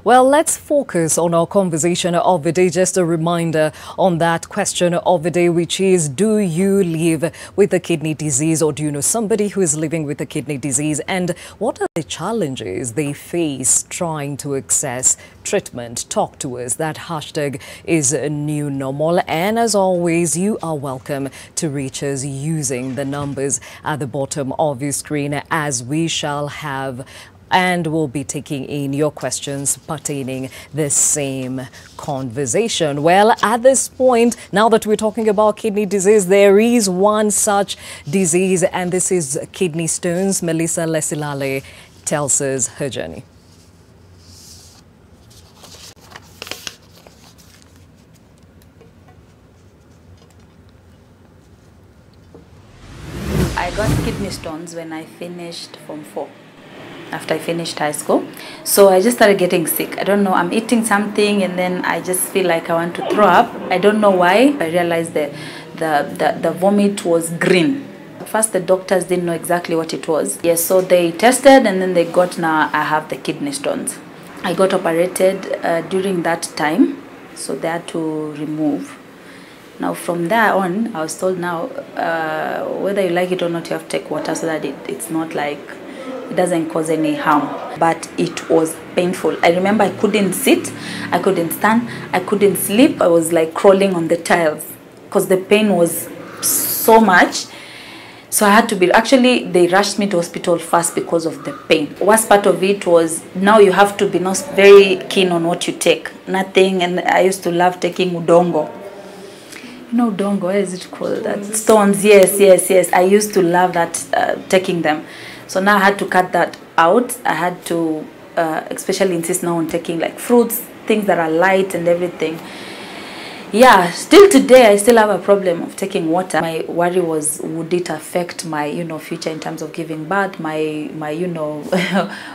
Well, let's focus on our conversation of the day. Just a reminder on that question of the day, which is, do you live with a kidney disease, or do you know somebody who is living with a kidney disease? And what are the challenges they face trying to access treatment? Talk to us. That hashtag is a new normal. And as always, you are welcome to reach us using the numbers at the bottom of your screen, as we shall have and we'll be taking in your questions pertaining the same conversation. Well, at this point, now that we're talking about kidney disease, there is one such disease, and this is kidney stones. Melissa Lesilale tells us her journey. I got kidney stones when I finished Form 4. After I finished high school. So I just started getting sick. I don't know, I'm eating something and then I just feel like I want to throw up. I don't know why. I realized that the vomit was green. At first the doctors didn't know exactly what it was. Yes, so they tested and then they got, now I have the kidney stones. I got operated during that time, so they had to remove. Now from there on, I was told now, whether you like it or not, you have to take water so that it's not like, it doesn't cause any harm. But it was painful. I remember I couldn't sit, I couldn't stand, I couldn't sleep. I was like crawling on the tiles because the pain was so much. So I had to be, actually they rushed me to hospital first because of the pain. Worst part of it was, now you have to be not very keen on what you take. Nothing, and I used to love taking udongo. You know udongo, what is it called? That stones, yes. I used to love that, taking them. So now I had to cut that out. I had to especially insist now on taking like fruits, things that are light and everything. Yeah, still today I still have a problem of taking water. My worry was, would it affect my, future in terms of giving birth, my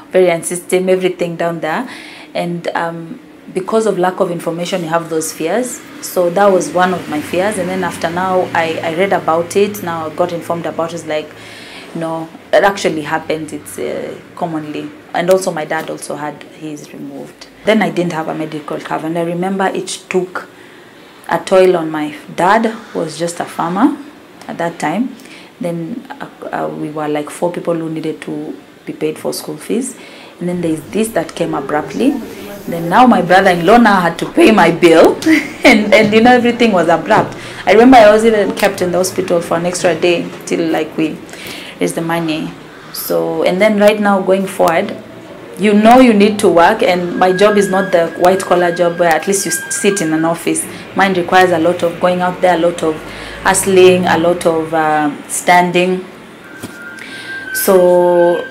ovarian system, everything down there. And because of lack of information, you have those fears. So that was one of my fears. And then after now, I read about it. Now I got informed about it. It's like, no, it actually happened. It's commonly. And also my dad also had his removed. Then I didn't have a medical cover. And I remember it took a toll on my dad, who was just a farmer at that time. Then we were like 4 people who needed to be paid for school fees. And then there's this that came abruptly. Then now my brother-in-law now had to pay my bill. and everything was abrupt. I remember I was even kept in the hospital for an extra day till like we raised the money. So, and then right now going forward, you need to work, and my job is not the white collar job where at least you sit in an office. Mine requires a lot of going out there, a lot of hustling, a lot of standing. So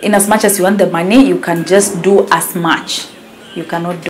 in as much as you want the money, you can just do as much. You cannot do.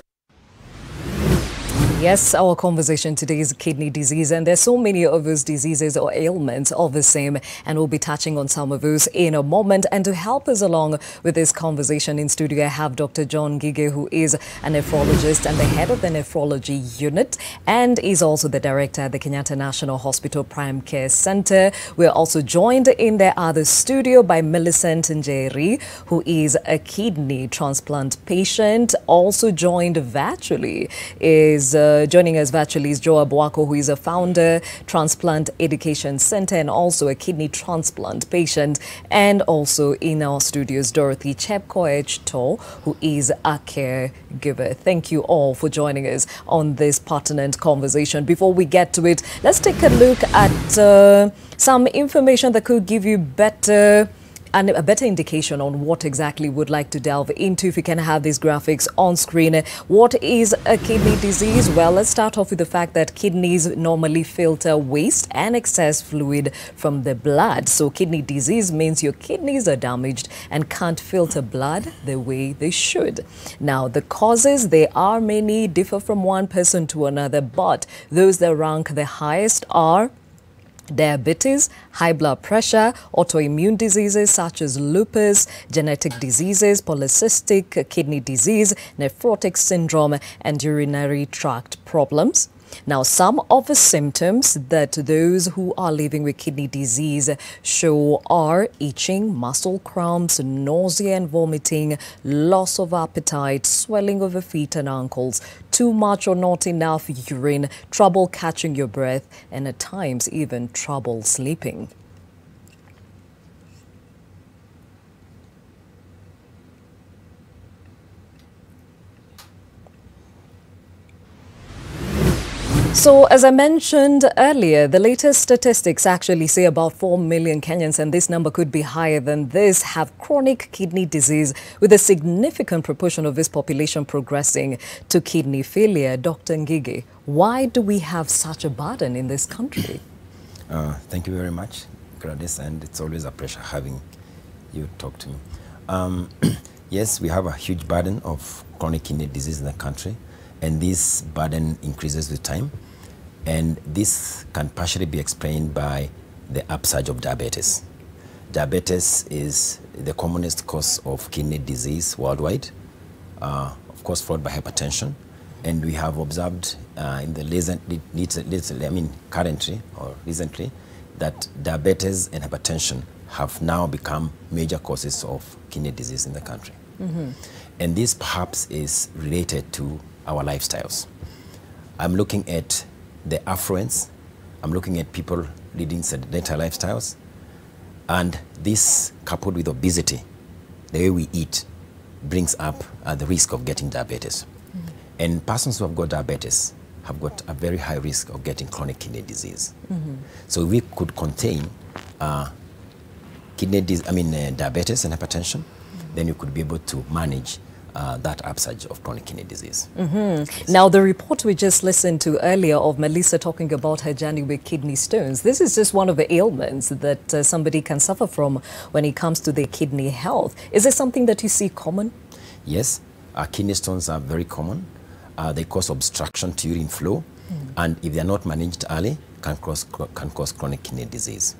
Yes, our conversation today is kidney disease, and there's so many of those diseases or ailments of the same, and we'll be touching on some of those in a moment. And to help us along with this conversation in studio, I have Dr. John Gige, who is a nephrologist and the head of the nephrology unit, and is also the director at the Kenyatta National Hospital Prime Care Center. We're also joined in the other studio by Millicent Njeri, who is a kidney transplant patient. Also joined virtually is joining us virtually is Joe Abuako, who is a founder, Transplant Education Center, and also a kidney transplant patient. And also in our studios, Dorothy Chepkoech-To, who is a caregiver. Thank you all for joining us on this pertinent conversation. Before we get to it, let's take a look at some information that could give you a better indication on what exactly we'd like to delve into. If we can have these graphics on screen. What is a kidney disease? Well, let's start off with the fact that kidneys normally filter waste and excess fluid from the blood. So kidney disease means your kidneys are damaged and can't filter blood the way they should. Now, the causes, there are many, differ from one person to another, but those that rank the highest are diabetes, high blood pressure, autoimmune diseases such as lupus, genetic diseases, polycystic kidney disease, nephrotic syndrome, and urinary tract problems. Now, some of the symptoms that those who are living with kidney disease show are itching, muscle cramps, nausea and vomiting, loss of appetite, swelling of the feet and ankles, too much or not enough urine, trouble catching your breath, and at times even trouble sleeping. So, as I mentioned earlier, the latest statistics actually say about 4 million Kenyans, and this number could be higher than this, have chronic kidney disease, with a significant proportion of this population progressing to kidney failure. Dr. Ngigi, why do we have such a burden in this country? Thank you very much, Gladys, and it's always a pleasure having you talk to me. Yes, we have a huge burden of chronic kidney disease in the country, and this burden increases with time. And this can partially be explained by the upsurge of diabetes. Diabetes is the commonest cause of kidney disease worldwide, of course followed by hypertension. And we have observed in the currently or recently, that diabetes and hypertension have now become major causes of kidney disease in the country. Mm-hmm. And this perhaps is related to our lifestyles. I'm looking at the affluence, I'm looking at people leading sedentary lifestyles, and this coupled with obesity, the way we eat, brings up the risk of getting diabetes. Mm-hmm. And persons who have got diabetes have got a very high risk of getting chronic kidney disease. Mm-hmm. So if we could contain diabetes and hypertension, mm-hmm. then you could be able to manage that upsurge of chronic kidney disease. Mm-hmm. Yes. Now, the report we just listened to earlier of Melissa talking about her journey with kidney stones, this is just one of the ailments that somebody can suffer from when it comes to their kidney health. Is it something that you see common? Yes, kidney stones are very common. They cause obstruction to urine flow, and if they are not managed early, can cause chronic kidney disease.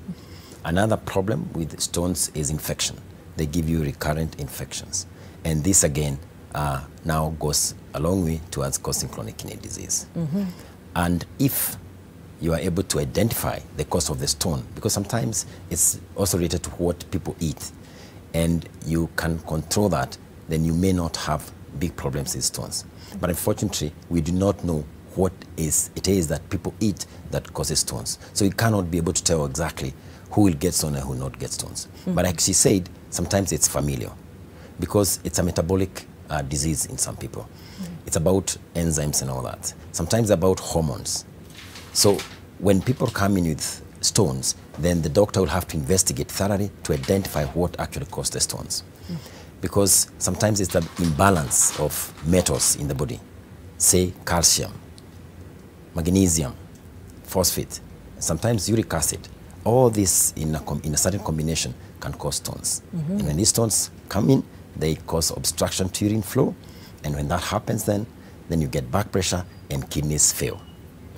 Another problem with stones is infection. They give you recurrent infections. And this again now goes a long way towards causing chronic kidney disease. Mm-hmm. And if you are able to identify the cause of the stone, because sometimes it's also related to what people eat, and you can control that, then you may not have big problems with stones. But unfortunately, we do not know what it is that people eat that causes stones. So you cannot be able to tell exactly who will get stones and who will not get stones. Mm-hmm. But like she said, sometimes it's familial, because it's a metabolic disease in some people. Mm-hmm. It's about enzymes and all that. Sometimes about hormones. So when people come in with stones, then the doctor will have to investigate thoroughly to identify what actually caused the stones. Mm-hmm. Because sometimes it's the imbalance of metals in the body, say calcium, magnesium, phosphate, sometimes uric acid. All this in a certain combination can cause stones. Mm-hmm. And when these stones come in, they cause obstruction to urine flow. And when that happens, then you get back pressure and kidneys fail.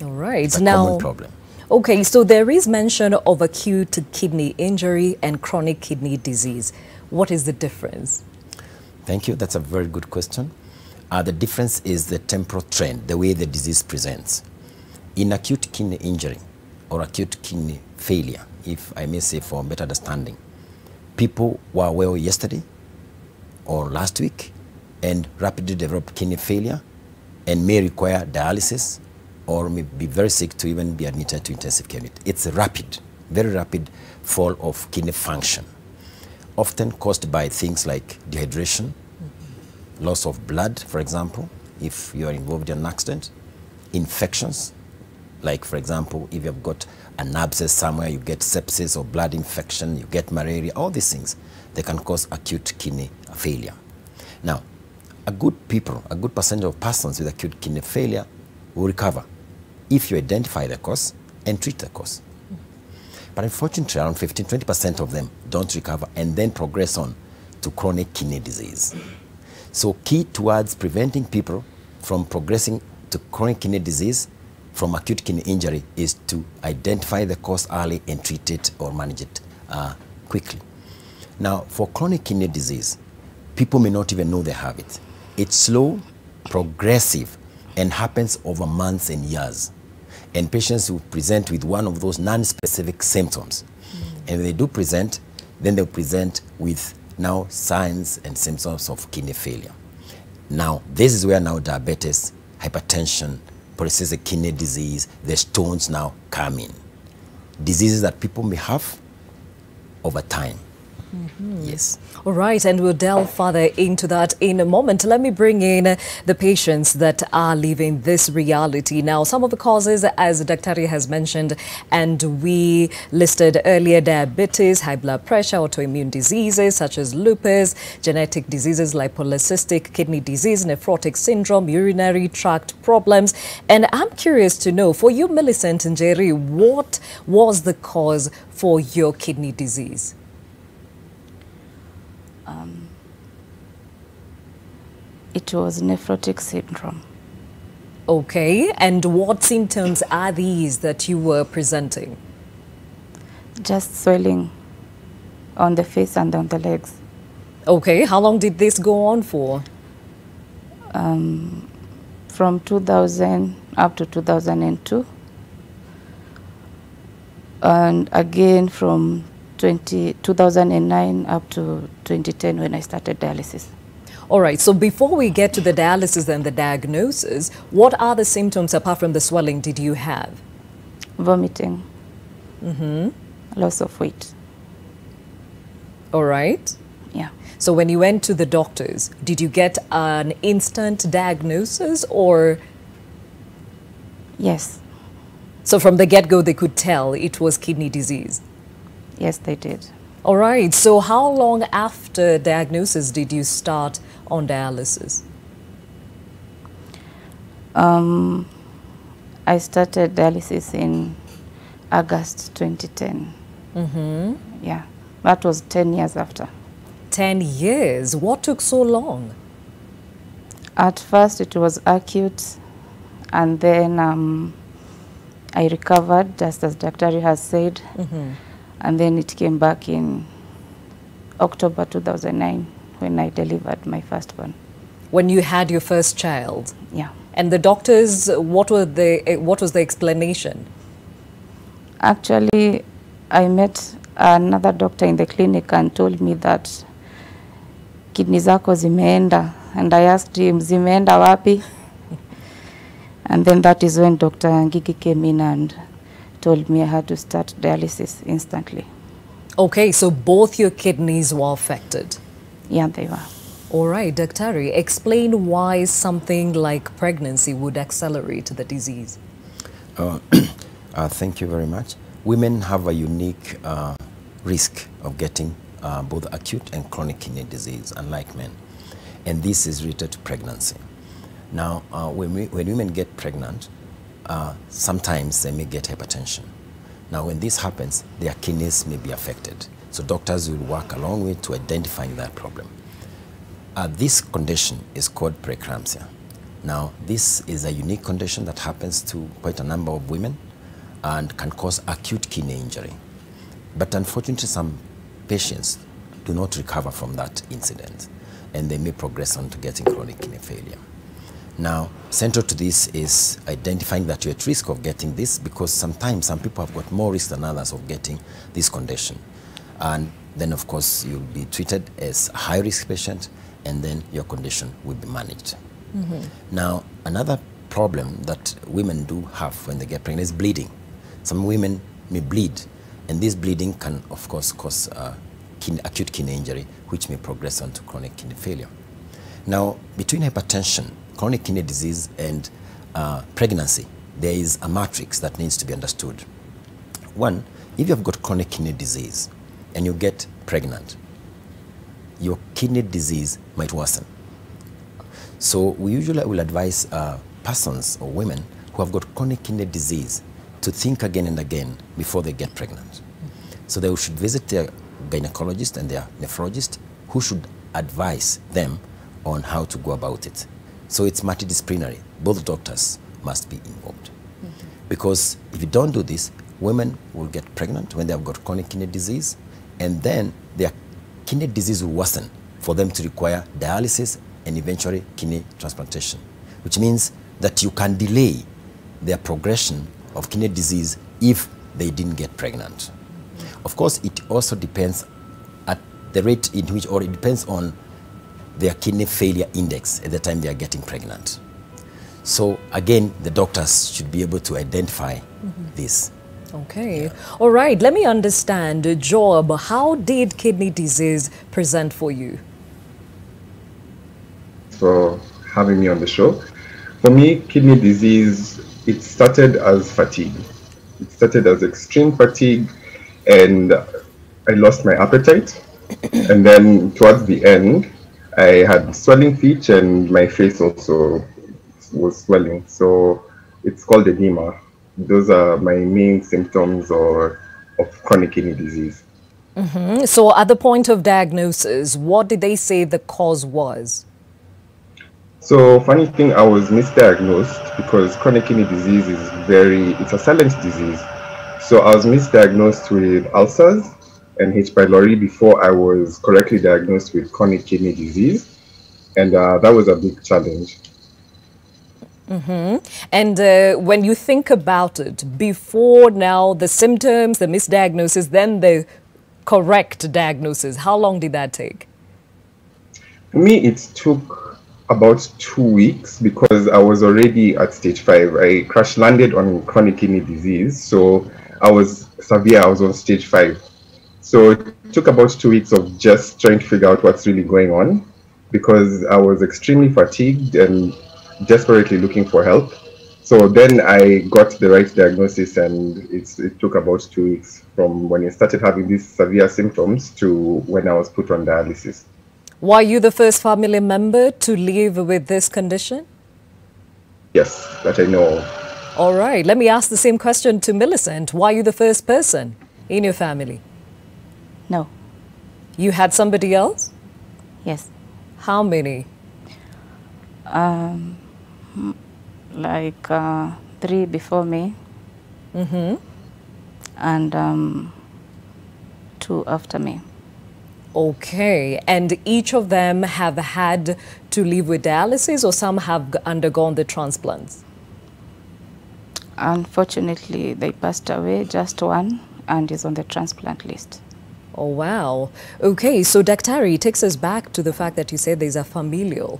All right. It's a common problem. Okay, so there is mention of acute kidney injury and chronic kidney disease. What is the difference? Thank you. That's a very good question. The difference is the temporal trend, the way the disease presents. In acute kidney injury or acute kidney failure, if I may say for better understanding, people were well yesterday or last week and rapidly develop kidney failure and may require dialysis or may be very sick to even be admitted to intensive care unit. It's a rapid, very rapid fall of kidney function, often caused by things like dehydration, loss of blood, for example, if you are involved in an accident, infections, like, for example, if you've got an abscess somewhere, you get sepsis or blood infection, you get malaria, all these things, they can cause acute kidney failure. Now, a good percentage of persons with acute kidney failure will recover if you identify the cause and treat the cause. But unfortunately, around 15–20% of them don't recover and then progress on to chronic kidney disease. So key towards preventing people from progressing to chronic kidney disease from acute kidney injury is to identify the cause early and treat it or manage it quickly. Now, for chronic kidney disease, people may not even know they have it. It's slow, progressive, and happens over months and years. And patients who present with one of those non-specific symptoms. And when they do present, then they'll present with now signs and symptoms of kidney failure. Now, this is where now diabetes, hypertension, polycystic kidney disease, the stones now come in. Diseases that people may have over time. Yes. All right, and we'll delve further into that in a moment. Let me bring in the patients that are living this reality. Now, some of the causes, as Daktari has mentioned, and we listed earlier, diabetes, high blood pressure, autoimmune diseases such as lupus, genetic diseases like polycystic kidney disease, nephrotic syndrome, urinary tract problems. And I'm curious to know, for you, Millicent and Jerry, what was the cause for your kidney disease? It was nephrotic syndrome. Okay, and what symptoms are these that you were presenting? Just swelling on the face and on the legs. Okay, how long did this go on for? From 2000 up to 2002. And again from 2009 up to 2010 when I started dialysis. All right, so before we get to the dialysis and the diagnosis, what other symptoms apart from the swelling did you have? Vomiting. Loss of weight. All right. Yeah. So when you went to the doctors, did you get an instant diagnosis or? Yes. So from the get-go, they could tell it was kidney disease? Yes, they did. All right, so how long after diagnosis did you start on dialysis? I started dialysis in August 2010. Yeah, that was 10 years after. 10 years? What took so long? At first it was acute, and then I recovered, just as Daktari has said. And then it came back in October 2009 when I delivered my firstborn. When you had your first child? Yeah. And the doctors, what was the explanation? Actually, I met another doctor in the clinic and told me that kidney zako zimeenda. And I asked him, zimeenda wapi? And then that is when Dr. Ngigi came in and told me I had to start dialysis instantly. Okay, so both your kidneys were affected? Yeah, they were. All right, Daktari, explain why something like pregnancy would accelerate the disease. Thank you very much. Women have a unique risk of getting both acute and chronic kidney disease, unlike men. And this is related to pregnancy. Now, when women get pregnant, sometimes they may get hypertension. Now, when this happens, their kidneys may be affected. So doctors will work a long way to identifying that problem. This condition is called Preglancia. Now, this is a unique condition that happens to quite a number of women and can cause acute kidney injury. But unfortunately, some patients do not recover from that incident, and they may progress on to getting chronic kidney failure. Now, central to this is identifying that you're at risk of getting this, because sometimes some people have got more risk than others of getting this condition. And then, of course, you'll be treated as a high-risk patient, and then your condition will be managed. Now, another problem that women do have when they get pregnant is bleeding. Some women may bleed, and this bleeding can, of course, cause acute kidney injury, which may progress on to chronic kidney failure. Now, between hypertension, chronic kidney disease, and pregnancy, there is a matrix that needs to be understood. One, if you've got chronic kidney disease and you get pregnant, your kidney disease might worsen. So we usually will advise persons or women who have got chronic kidney disease to think again and again before they get pregnant. So they should visit their gynecologist and their nephrologist, who should advise them on how to go about it. So it's multidisciplinary. Both doctors must be involved. Because if you don't do this, women will get pregnant when they have got chronic kidney disease, and then their kidney disease will worsen for them to require dialysis and eventually kidney transplantation, which means that you can delay their progression of kidney disease if they didn't get pregnant. Of course, it also depends at the rate in which, or it depends on their kidney failure index at the time they are getting pregnant. So again, the doctors should be able to identify this. Okay. Yeah. All right. Let me understand, Job, how did kidney disease present for you? For having me on the show. For me, kidney disease, it started as fatigue. It started as extreme fatigue, and I lost my appetite. And then towards the end, I had swelling feet, and my face also was swelling. So it's called edema. Those are my main symptoms of chronic kidney disease. So at the point of diagnosis, what did they say the cause was? So funny thing, I was misdiagnosed because chronic kidney disease is it's a silent disease. So I was misdiagnosed with ulcers and H. pylori before I was correctly diagnosed with chronic kidney disease. And that was a big challenge. And when you think about it, before now, the symptoms, the misdiagnosis, then the correct diagnosis, how long did that take? For me, it took about 2 weeks because I was already at stage 5. I crash landed on chronic kidney disease. So I was severe, I was on stage 5. So it took about 2 weeks of just trying to figure out what's really going on because I was extremely fatigued and desperately looking for help. So then I got the right diagnosis, and it took about 2 weeks from when I started having these severe symptoms to when I was put on dialysis. Were you the first family member to live with this condition? Yes, that I know of. All right, let me ask the same question to Millicent. Were you the first person in your family? No. You had somebody else? Yes. How many? Like 3 before me. And 2 after me. Okay, and each of them have had to live with dialysis, or some have undergone the transplants? Unfortunately, they passed away, just one, and is on the transplant list. Oh, wow. Okay, so Daktari takes us back to the fact that you said there's a familial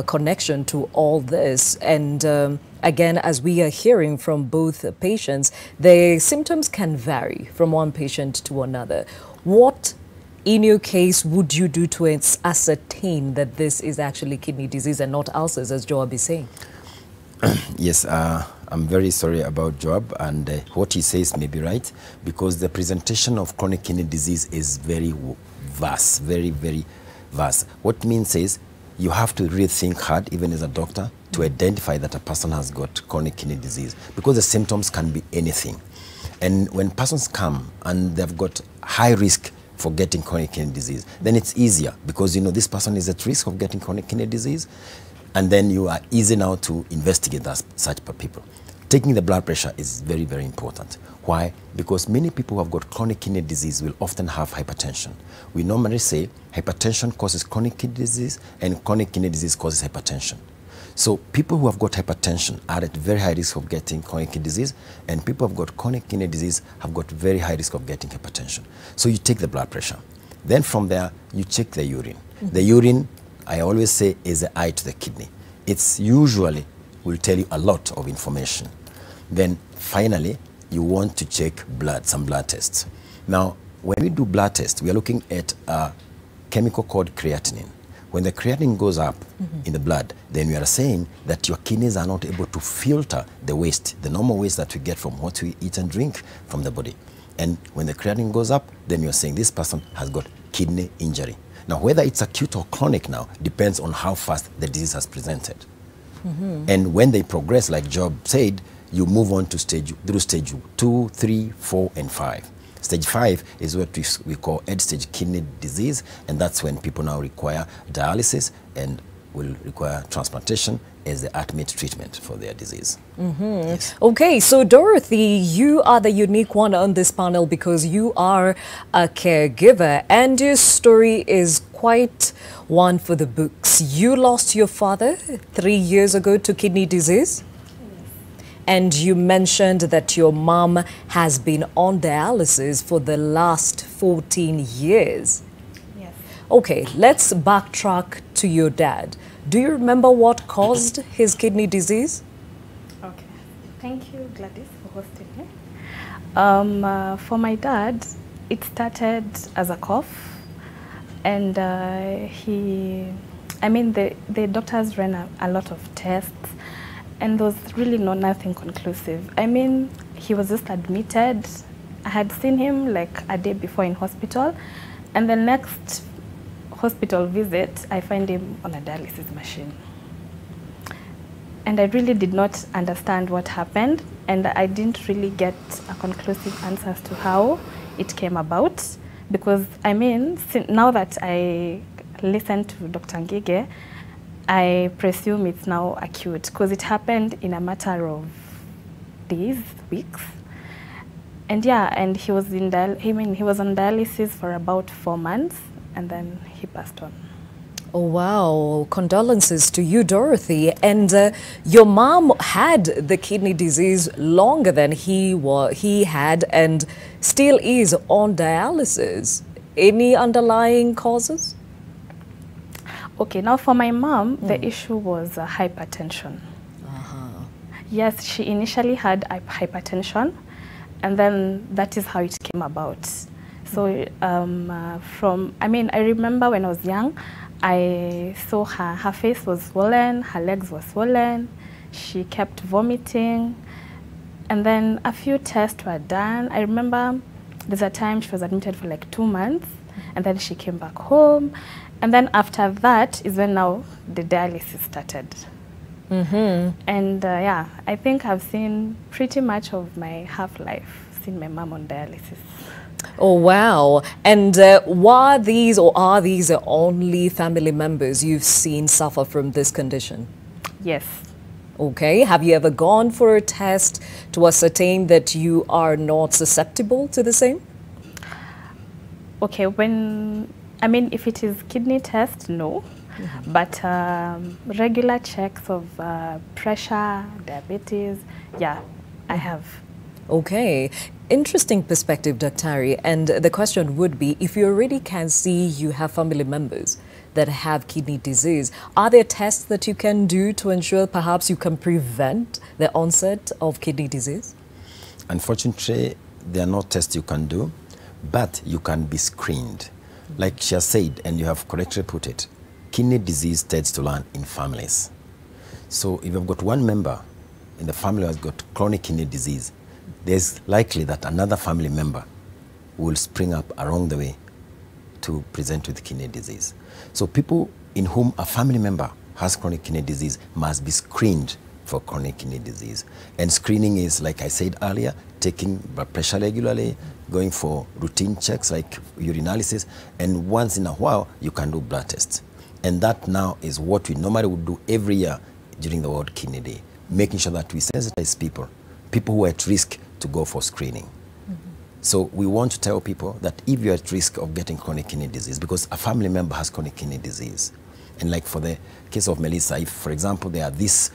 connection to all this. And again, as we are hearing from both patients, the symptoms can vary from one patient to another. What, in your case, would you do to ascertain that this is actually kidney disease and not ulcers, as Joab is saying? Yes, I'm very sorry about Joab, and what he says may be right, because the presentation of chronic kidney disease is very vast, very, very vast. What means is you have to really think hard, even as a doctor, to identify that a person has got chronic kidney disease, because the symptoms can be anything. And when persons come and they've got high risk for getting chronic kidney disease, then it's easier because you know this person is at risk of getting chronic kidney disease, and then you are easy now to investigate such people. Taking the blood pressure is very, very important. Why? Because many people who have got chronic kidney disease will often have hypertension. We normally say hypertension causes chronic kidney disease and chronic kidney disease causes hypertension. So people who have got hypertension are at very high risk of getting chronic kidney disease, and people who have got chronic kidney disease have got very high risk of getting hypertension. So you take the blood pressure. Then from there, you check the urine. The urine, I always say, is the eye to the kidney. It's usually will tell you a lot of information. Then finally, you want to check blood, some blood tests. Now, when we do blood tests, we are looking at a chemical called creatinine. When the creatinine goes up in the blood, then we are saying that your kidneys are not able to filter the waste, the normal waste that we get from what we eat and drink from the body. And when the creatinine goes up, then you're saying this person has got kidney injury. Now, whether it's acute or chronic now depends on how fast the disease has presented. And when they progress, like Job said, you move on to stage 2, 3, 4, and 5. Stage 5 is what we call end-stage kidney disease, and that's when people now require dialysis and will require transplantation as the ultimate treatment for their disease. Yes. Okay, so Dorothy, you are the unique one on this panel because you are a caregiver, and your story is quite one for the books. You lost your father 3 years ago to kidney disease, And you mentioned that your mom has been on dialysis for the last 14 years. Yes. Okay, let's backtrack to your dad. Do you remember what caused his kidney disease? Okay. Thank you, Gladys, for hosting me. For my dad, it started as a cough, and the doctors ran a lot of tests, and there was really nothing conclusive. I mean, he was just admitted. I had seen him like a day before in hospital, and the next hospital visit, I find him on a dialysis machine. And I really did not understand what happened, and I didn't really get a conclusive answer as to how it came about. Because, I mean, now that I listen to Dr. Ngige, I presume it's now acute, because it happened in a matter of days, weeks. And yeah, and he was on dialysis for about 4 months, and then he passed on. Oh, wow. Condolences to you, Dorothy. And your mom had the kidney disease longer than he had and still is on dialysis. Any underlying causes? Okay, now for my mom, the issue was hypertension. Yes, she initially had hypertension, and then that is how it came about. So I remember when I was young, I saw her face was swollen, her legs were swollen, she kept vomiting, and then a few tests were done. I remember there's a time she was admitted for like 2 months, and then she came back home, and then after that is when now the dialysis started. And yeah, I think I've seen pretty much of my half-life, seen my mom on dialysis. Oh, wow. And are these the only family members you've seen suffer from this condition? Yes. Okay. Have you ever gone for a test to ascertain that you are not susceptible to the same? Okay, if it is kidney test, no. But regular checks of pressure, diabetes, yeah, I have. Okay. Interesting perspective, Dr. And the question would be, if you already can see you have family members that have kidney disease, are there tests that you can do to ensure perhaps you can prevent the onset of kidney disease? Unfortunately, there are no tests you can do, but you can be screened. Like she has said, and you have correctly put it, kidney disease tends to learn in families. So if you've got one member in the family who has got chronic kidney disease, there's likely that another family member will spring up along the way to present with kidney disease. So people in whom a family member has chronic kidney disease must be screened for chronic kidney disease. And screening is, like I said earlier, taking blood pressure regularly, going for routine checks like urinalysis, and once in a while you can do blood tests. And that now is what we normally would do every year during the World Kidney Day, making sure that we sensitize people who are at risk to go for screening. So we want to tell people that if you're at risk of getting chronic kidney disease, because a family member has chronic kidney disease, and like for the case of Melissa, if, for example, there are this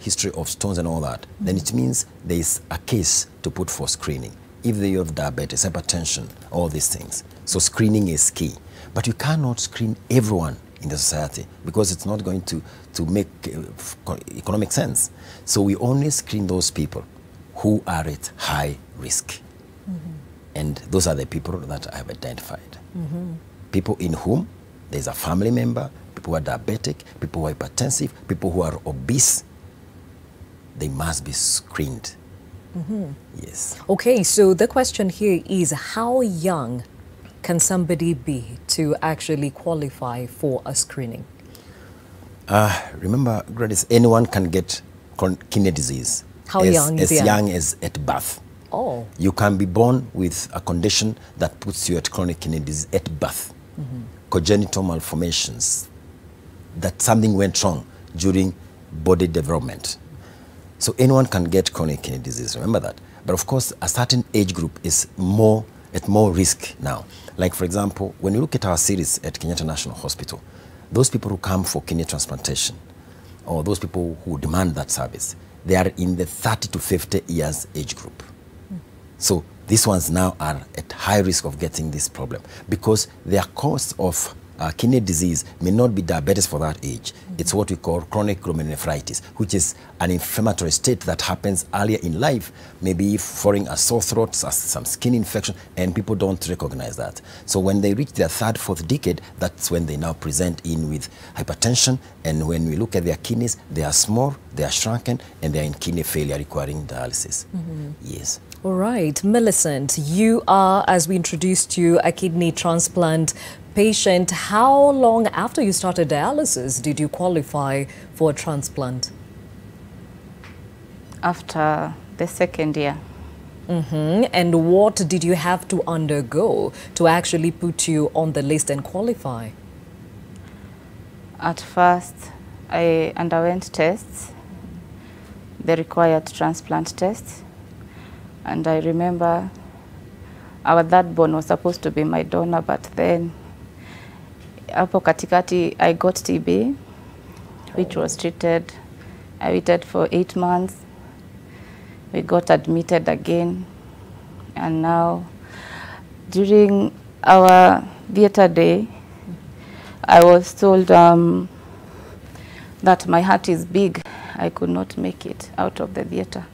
history of stones and all that, then it means there is a case to put for screening. If they have diabetes, hypertension, all these things. So screening is key. But you cannot screen everyone in the society because it's not going to make economic sense. So we only screen those people who are at high risk. And those are the people that I've identified. People in whom there's a family member, people who are diabetic, people who are hypertensive, people who are obese, they must be screened. Yes. Okay, so the question here is, how young can somebody be to actually qualify for a screening? Remember, Gladys, anyone can get kidney disease. How young is as young as at birth. Oh. You can be born with a condition that puts you at chronic kidney disease at birth. Congenital malformations, that something went wrong during body development. So anyone can get chronic kidney disease, remember that. But of course, a certain age group is at more risk now. Like, for example, when you look at our series at Kenyatta National Hospital, those people who come for kidney transplantation, or those people who demand that service, they are in the 30 to 50 years age group. So these ones now are at high risk of getting this problem because their cause of kidney disease may not be diabetes for that age. It's what we call chronic glomerulonephritis, which is an inflammatory state that happens earlier in life, maybe following a sore throat, some skin infection, and people don't recognize that. So when they reach their third, fourth decade, that's when they now present in with hypertension. And when we look at their kidneys, they are small, they are shrunken, and they are in kidney failure requiring dialysis. Yes. All right, Millicent, you are, as we introduced you, a kidney transplant patient. How long after you started dialysis did you qualify for a transplant? After the second year. And what did you have to undergo to actually put you on the list and qualify? At first, I underwent tests, the required transplant tests. And I remember our third born was supposed to be my donor, but then hapo katikati I got TB, which was treated. I waited for 8 months. We got admitted again. And now, during our theater day, I was told that my heart is big. I could not make it out of the theater.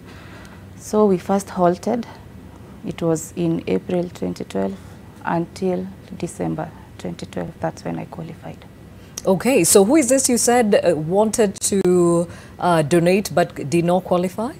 So we first halted. It was in April 2012 until December 2012. That's when I qualified. Okay, so who is this you said wanted to donate but did not qualify?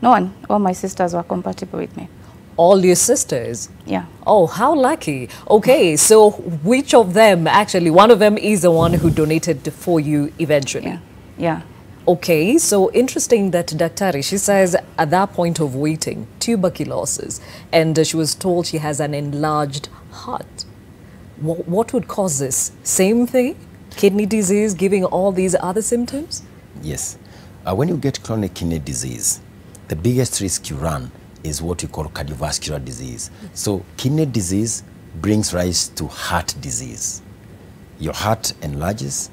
No one. All my sisters were compatible with me. All your sisters? Yeah. Oh, how lucky. Okay, so which of them, actually, one of them is the one who donated for you eventually? Yeah. Yeah. Okay, so interesting that Daktari, she says at that point of waiting, tuberculosis, and she was told she has an enlarged heart. What would cause this? Same thing? Kidney disease giving all these other symptoms? Yes. When you get chronic kidney disease, the biggest risk you run is what you call cardiovascular disease. So kidney disease brings rise to heart disease. Your heart enlarges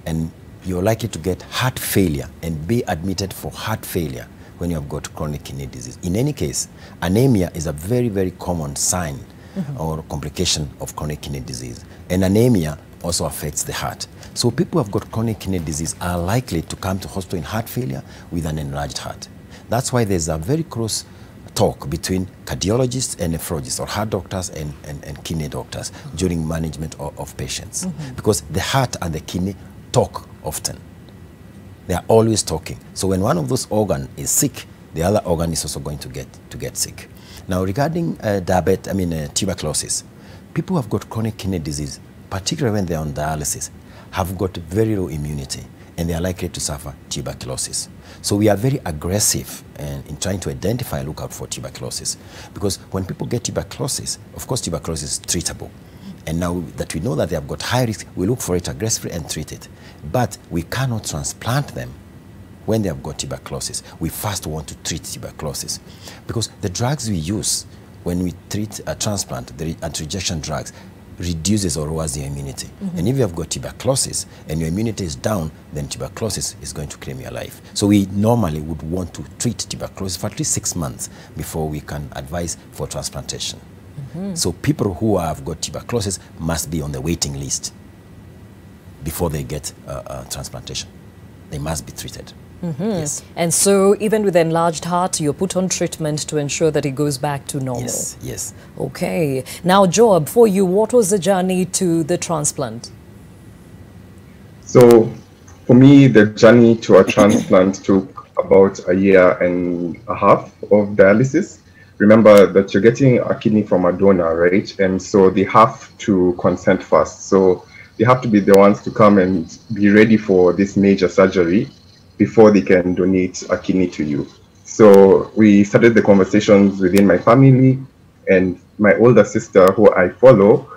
and you're likely to get heart failure and be admitted for heart failure when you have got chronic kidney disease. In any case, anemia is a very, very common sign or complication of chronic kidney disease. And anemia also affects the heart. So people who have got chronic kidney disease are likely to come to hospital in heart failure with an enlarged heart. That's why there's a very close talk between cardiologists and nephrologists, or heart doctors and kidney doctors during management of patients. Because the heart and the kidney talk often. They are always talking. So when one of those organs is sick, the other organ is also going to get sick. Now regarding tuberculosis, people who have got chronic kidney disease, particularly when they're on dialysis, have got very low immunity and they are likely to suffer tuberculosis. So we are very aggressive in trying to identify and look out for tuberculosis, because when people get tuberculosis, of course tuberculosis is treatable. And now that we know that they have got high risk, we look for it aggressively and treat it. But we cannot transplant them when they have got tuberculosis. We first want to treat tuberculosis, because the drugs we use when we treat a transplant, the anti-rejection drugs, reduces or lowers your immunity. And if you have got tuberculosis and your immunity is down, then tuberculosis is going to claim your life. So we normally would want to treat tuberculosis for at least 6 months before we can advise for transplantation. So people who have got tuberculosis must be on the waiting list before they get transplantation. They must be treated. Yes. And so even with enlarged heart, you're put on treatment to ensure that it goes back to normal. Yes, yes. Okay. Now, Joab, for you, what was the journey to the transplant? So for me, the journey to a transplant took about 1.5 years of dialysis. Remember that you're getting a kidney from a donor, right? And so they have to consent first. So they have to be the ones to come and be ready for this major surgery before they can donate a kidney to you. So we started the conversations within my family, and my older sister, who I follow,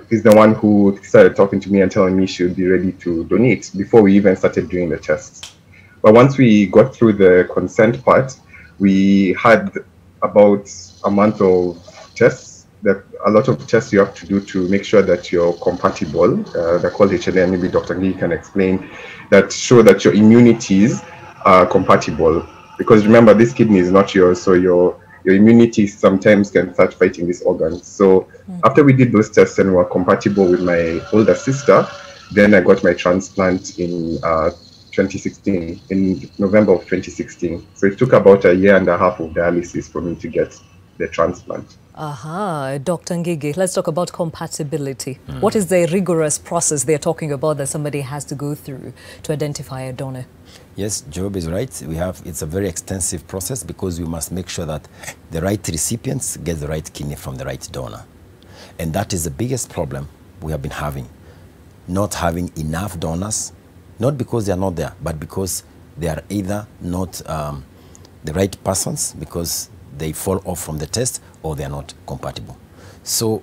is the one who started talking to me and telling me she would be ready to donate before we even started doing the tests. But once we got through the consent part, we had about a month of tests, that a lot of tests you have to do to make sure that you're compatible. They're called HLA, maybe Dr. Lee can explain, that show that your immunities are compatible. Because remember, this kidney is not yours, so your immunity sometimes can start fighting this organ. So after we did those tests and were compatible with my older sister, then I got my transplant in 2016, in November of 2016. So it took about a year and a half of dialysis for me to get the transplant. Dr. Ngigi, let's talk about compatibility. What is the rigorous process they're talking about that somebody has to go through to identify a donor? Yes, Job is right. It's a very extensive process because we must make sure that the right recipients get the right kidney from the right donor. And that is the biggest problem we have been having. Not having enough donors, not because they are not there, but because they are either not the right persons because they fall off from the test or they are not compatible. So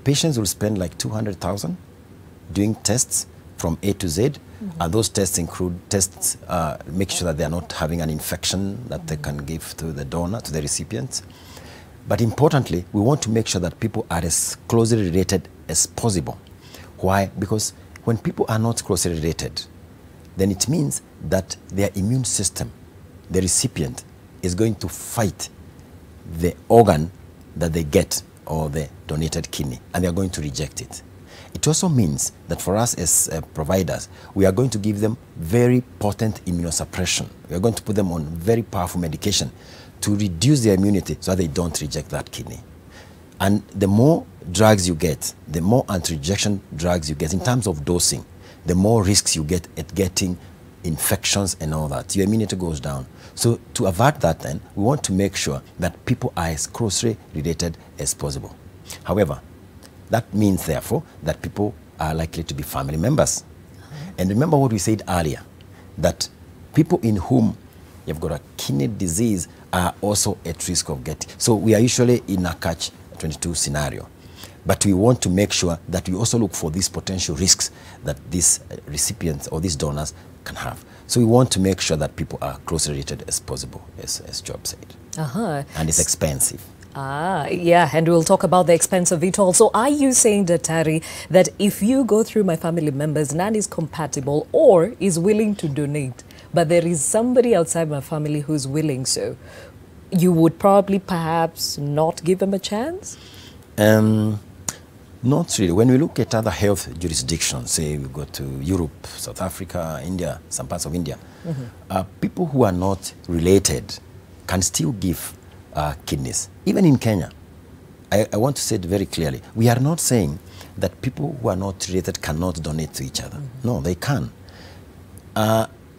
patients will spend like 200,000 doing tests from A to Z. And those tests include tests, make sure that they are not having an infection that they can give to the donor, to the recipient. But importantly, we want to make sure that people are as closely related as possible. Why? Because when people are not closely related, then it means that their immune system, the recipient, is going to fight the organ that they get or the donated kidney, and they are going to reject it. It also means that for us as providers, we are going to give them very potent immunosuppression. We are going to put them on very powerful medication to reduce their immunity so that they don't reject that kidney. And the more drugs you get, the more anti-rejection drugs you get in terms of dosing, the more risks you get at getting infections and all that. Your immunity goes down. So to avert that then, we want to make sure that people are as closely related as possible. However, that means, therefore, that people are likely to be family members. And remember what we said earlier, that people in whom you've got a kidney disease are also at risk of getting. So we are usually in a catch-22 scenario. But we want to make sure that we also look for these potential risks that these recipients or these donors can have. So we want to make sure that people are closely related as possible, as Job said. And it's expensive. Yeah, and we'll talk about the expense of it all. So are you saying, Daktari, that if you go through my family members, none is compatible or is willing to donate, but there is somebody outside my family who's willing, so you would probably perhaps not give them a chance? Not really. When we look at other health jurisdictions, say we go to Europe, South Africa, India, some parts of India, people who are not related can still give kidneys. Even in Kenya, I want to say it very clearly, we are not saying that people who are not related cannot donate to each other. No, they can.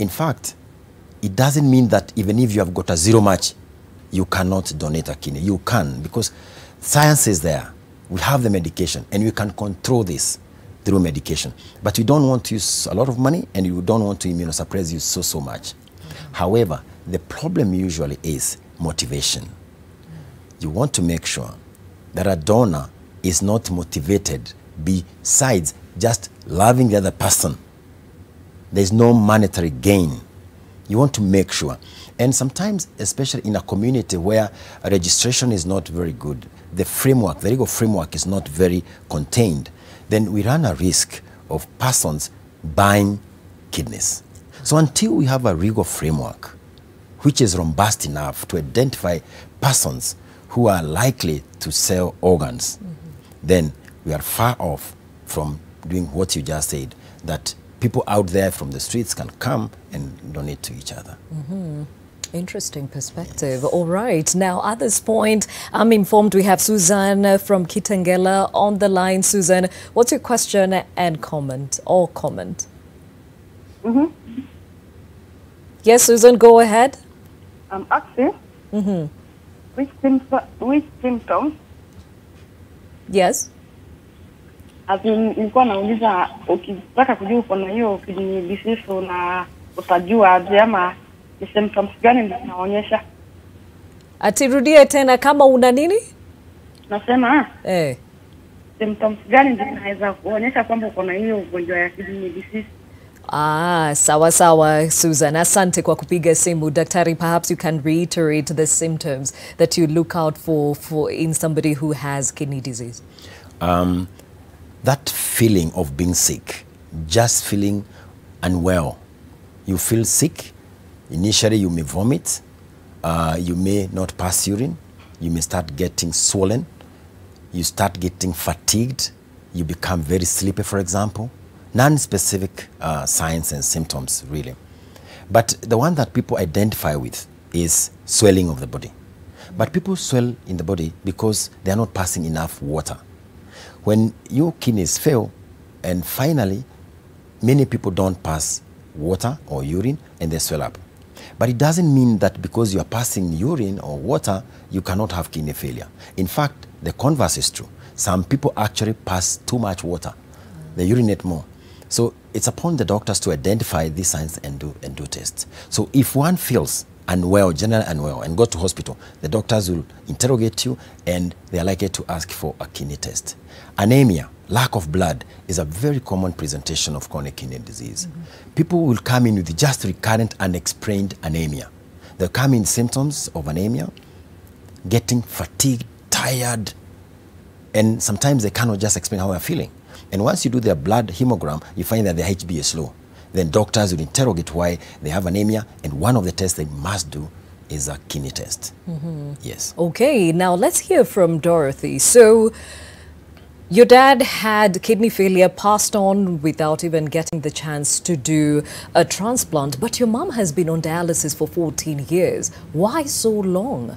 In fact, it doesn't mean that even if you have got a zero match, you cannot donate a kidney. You can, because science is there. We have the medication, and we can control this through medication. But you don't want to use a lot of money, and you don't want to immunosuppress you so much. However, the problem usually is motivation. You want to make sure that a donor is not motivated besides just loving the other person. There's no monetary gain. You want to make sure. And sometimes, especially in a community where a registration is not very good, the framework, the legal framework is not very contained, then we run a risk of persons buying kidneys. So until we have a legal framework which is robust enough to identify persons who are likely to sell organs, then we are far off from doing what you just said, that people out there from the streets can come and donate to each other. Interesting perspective. Yes. All right. Now, at this point, I'm informed we have Susan from Kitengela on the line. Susan, what's your question and comment or comment? Yes, Susan, go ahead. I'm asking which symptoms? Yes. Nilikuwa nauliza ukitaka kujua uko na hiyo kidney disease na utajua aje ama ni symptoms gani ndio zinaonyesha? Atirudia tena kama una nini? Nasema symptoms gani ndio zinaweza kuonyesha kwamba uko na hiyo ugonjwa ya kidney disease? Sawa sawa, Susan. Asante kwa kupiga simu. Daktari, perhaps you can reiterate the symptoms that you look out for in somebody who has kidney disease. That feeling of being sick, just feeling unwell. You feel sick, Initially, you may vomit, you may not pass urine, you may start getting swollen, you start getting fatigued, you become very sleepy, for example. Non-specific signs and symptoms, really. But the one that people identify with is swelling of the body. But people swell in the body because they are not passing enough water. When your kidneys fail, and finally, many people don't pass water or urine and they swell up. But it doesn't mean that because you are passing urine or water, you cannot have kidney failure. In fact, the converse is true. Some people actually pass too much water. They urinate more. So it's upon the doctors to identify these signs and do tests. So if one feels unwell, generally unwell, and go to hospital, the doctors will interrogate you and they are likely to ask for a kidney test. Anemia, lack of blood, is a very common presentation of chronic kidney disease. People will come in with just recurrent unexplained anemia. They'll come in symptoms of anemia, getting fatigued, tired, and sometimes they cannot just explain how they're feeling. And once you do their blood hemogram, you find that their HB is low. Then doctors will interrogate why they have anemia, and one of the tests they must do is a kidney test. Yes. Okay, now let's hear from Dorothy. So, your dad had kidney failure, passed on without even getting the chance to do a transplant, but your mom has been on dialysis for 14 years. Why so long?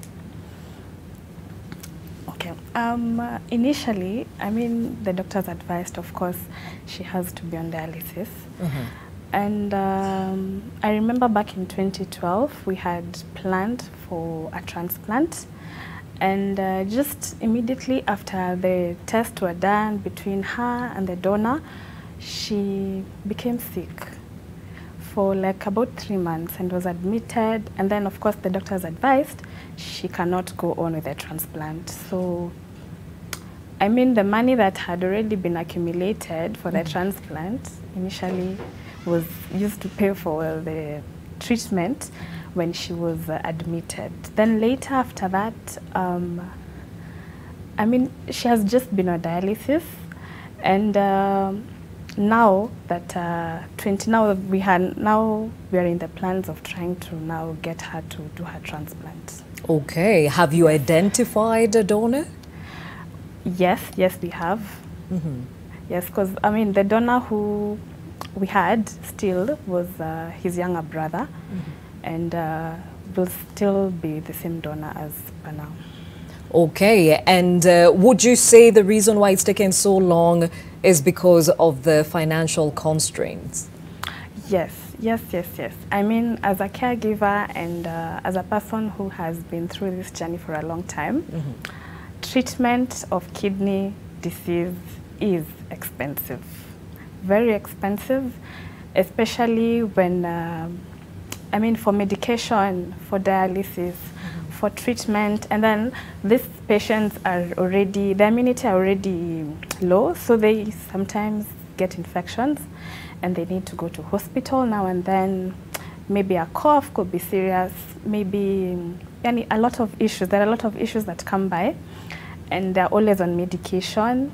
Okay. Initially, I mean, the doctors advised, of course, she has to be on dialysis. And I remember back in 2012, we had planned for a transplant. And just immediately after the tests were done between her and the donor, she became sick for like about 3 months and was admitted. And then, of course, the doctors advised she cannot go on with the transplant. So, I mean, the money that had already been accumulated for the transplant initially was used to pay for the treatment when she was admitted. Then later after that, I mean, she has just been on dialysis, and now that now we are in the plans of trying to now get her to do her transplant. Okay, have you identified a donor? Yes, we have. Yes, because I mean, the donor who we had still was his younger brother. And will still be the same donor as per now. Okay, and would you say the reason why it's taken so long is because of the financial constraints? Yes. I mean, as a caregiver and as a person who has been through this journey for a long time, treatment of kidney disease is expensive, very expensive, especially when I mean, for medication, for dialysis, for treatment, and then these patients are already, their immunity are already low, so they sometimes get infections and they need to go to hospital now and then. Maybe a cough could be serious, maybe a lot of issues. There are a lot of issues that come by, and they're always on medication.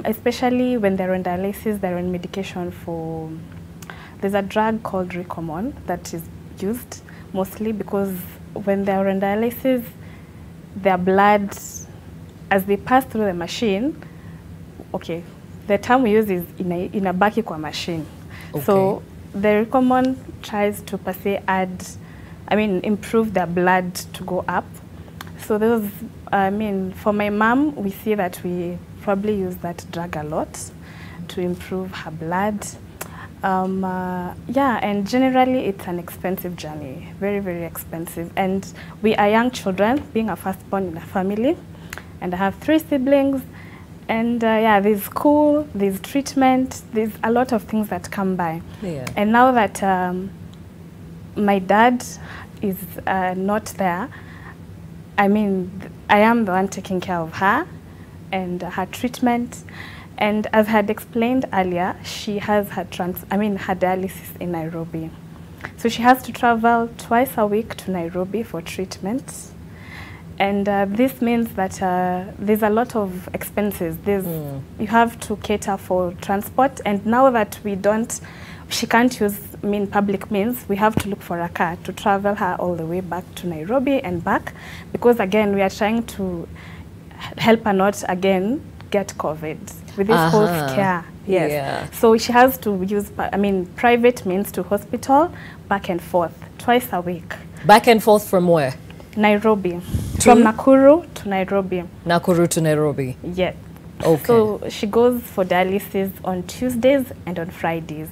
Especially when they're on dialysis, they're on medication for, there's a drug called Ricomon that is used mostly because when they're on dialysis, their blood, as they pass through the machine, okay, the term we use is inabaki kwa machine. Okay. So the Ricomon tries to per se improve their blood to go up. So those, I mean, for my mom, we see that we probably use that drug a lot to improve her blood. Yeah, and generally it's an expensive journey, very, very expensive. And we are young children, being a firstborn in a family, and I have 3 siblings. And yeah, there's school, there's treatment, there's a lot of things that come by. Yeah. And now that my dad is not there, I mean, I am the one taking care of her and her treatment. And as I had explained earlier, she has her dialysis in Nairobi. So she has to travel twice a week to Nairobi for treatment. And this means that there's a lot of expenses. You have to cater for transport. And now that we don't she can't use public means. We have to look for a car to travel her all the way back to Nairobi and back, because again we are trying to help her not again get COVID with this whole scare. Yes. Yeah. So she has to use private means to hospital back and forth twice a week. Back and forth from where? Nairobi. From Nakuru to Nairobi. Nakuru to Nairobi. Yes. Okay. So she goes for dialysis on Tuesdays and on Fridays.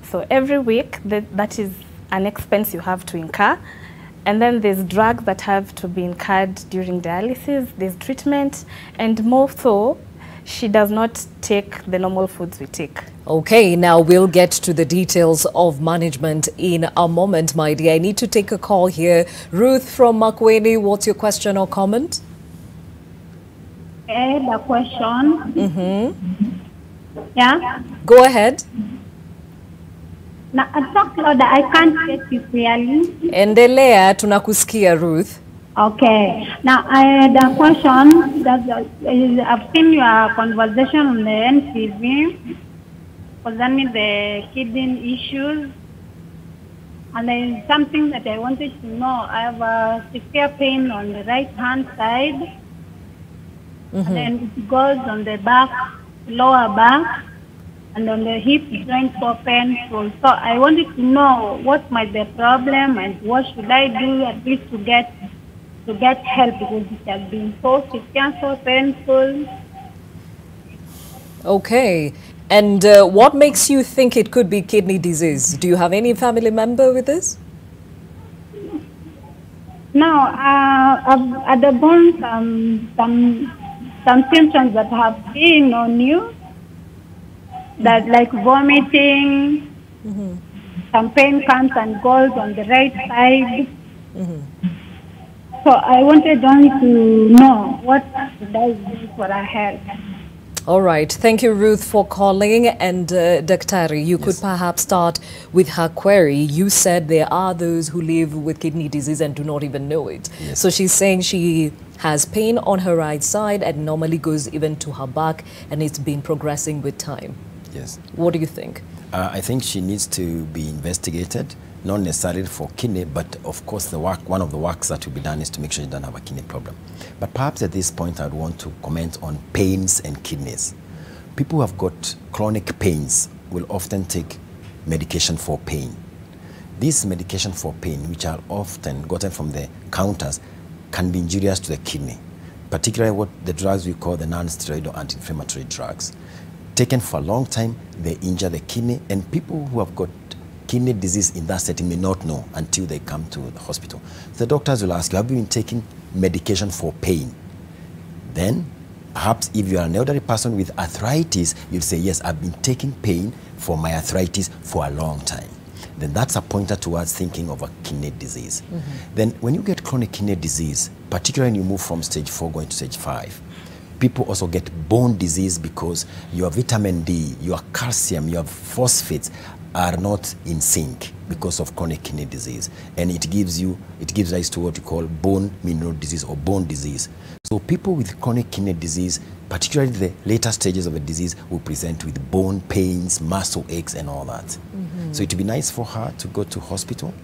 So every week, that is an expense you have to incur. And then there's drugs that have to be incurred during dialysis, there's treatment, and more so, she does not take the normal foods we take. Okay, now we'll get to the details of management in a moment, my dear. I need to take a call here. Ruth from Makueni, what's your question or comment? The question. Yeah. Go ahead. Now, talk louder. I can't get you clearly. Endelea, tunakusikia, Ruth. Okay. Now, I had a question that I've seen your conversation on the NTV concerning the kidney issues. And there is something that I wanted to know. I have a severe pain on the right-hand side. And then it goes on the back, lower back, and on the hip joint so painful. So I wanted to know what might be the problem and what should I do at least to get help, because it has been so severe, so painful. Okay. And what makes you think it could be kidney disease? Do you have any family member with this? No, I've undergone some symptoms that have been on you, that like vomiting, some pain comes and goes on the right side. So I wanted only to know what should I do for a help. All right. Thank you, Ruth, for calling. And Daktari, you could perhaps start with her query. You said there are those who live with kidney disease and do not even know it. Yes. So she's saying she has pain on her right side and normally goes even to her back, and it's been progressing with time. Yes. What do you think? I think she needs to be investigated, not necessarily for kidney, but of course one of the works that will be done is to make sure she doesn't have a kidney problem. But perhaps at this point I'd want to comment on pains and kidneys. People who have got chronic pains will often take medication for pain. These medication for pain, which are often gotten from the counters, can be injurious to the kidney, particularly what the drugs we call the non-steroidal anti-inflammatory drugs. Taken for a long time, they injure the kidney, and people who have got kidney disease in that setting may not know until they come to the hospital. The doctors will ask you, have you been taking medication for pain? Then, perhaps if you are an elderly person with arthritis, you'll say, yes, I've been taking pain for my arthritis for a long time. Then that's a pointer towards thinking of a kidney disease. Then when you get chronic kidney disease, particularly when you move from stage 4 going to stage 5, people also get bone disease because your vitamin D, your calcium, your phosphates are not in sync because of chronic kidney disease, and it gives rise to what you call bone mineral disease or bone disease. So people with chronic kidney disease, particularly the later stages of the disease, will present with bone pains, muscle aches, and all that. So it would be nice for her to go to hospital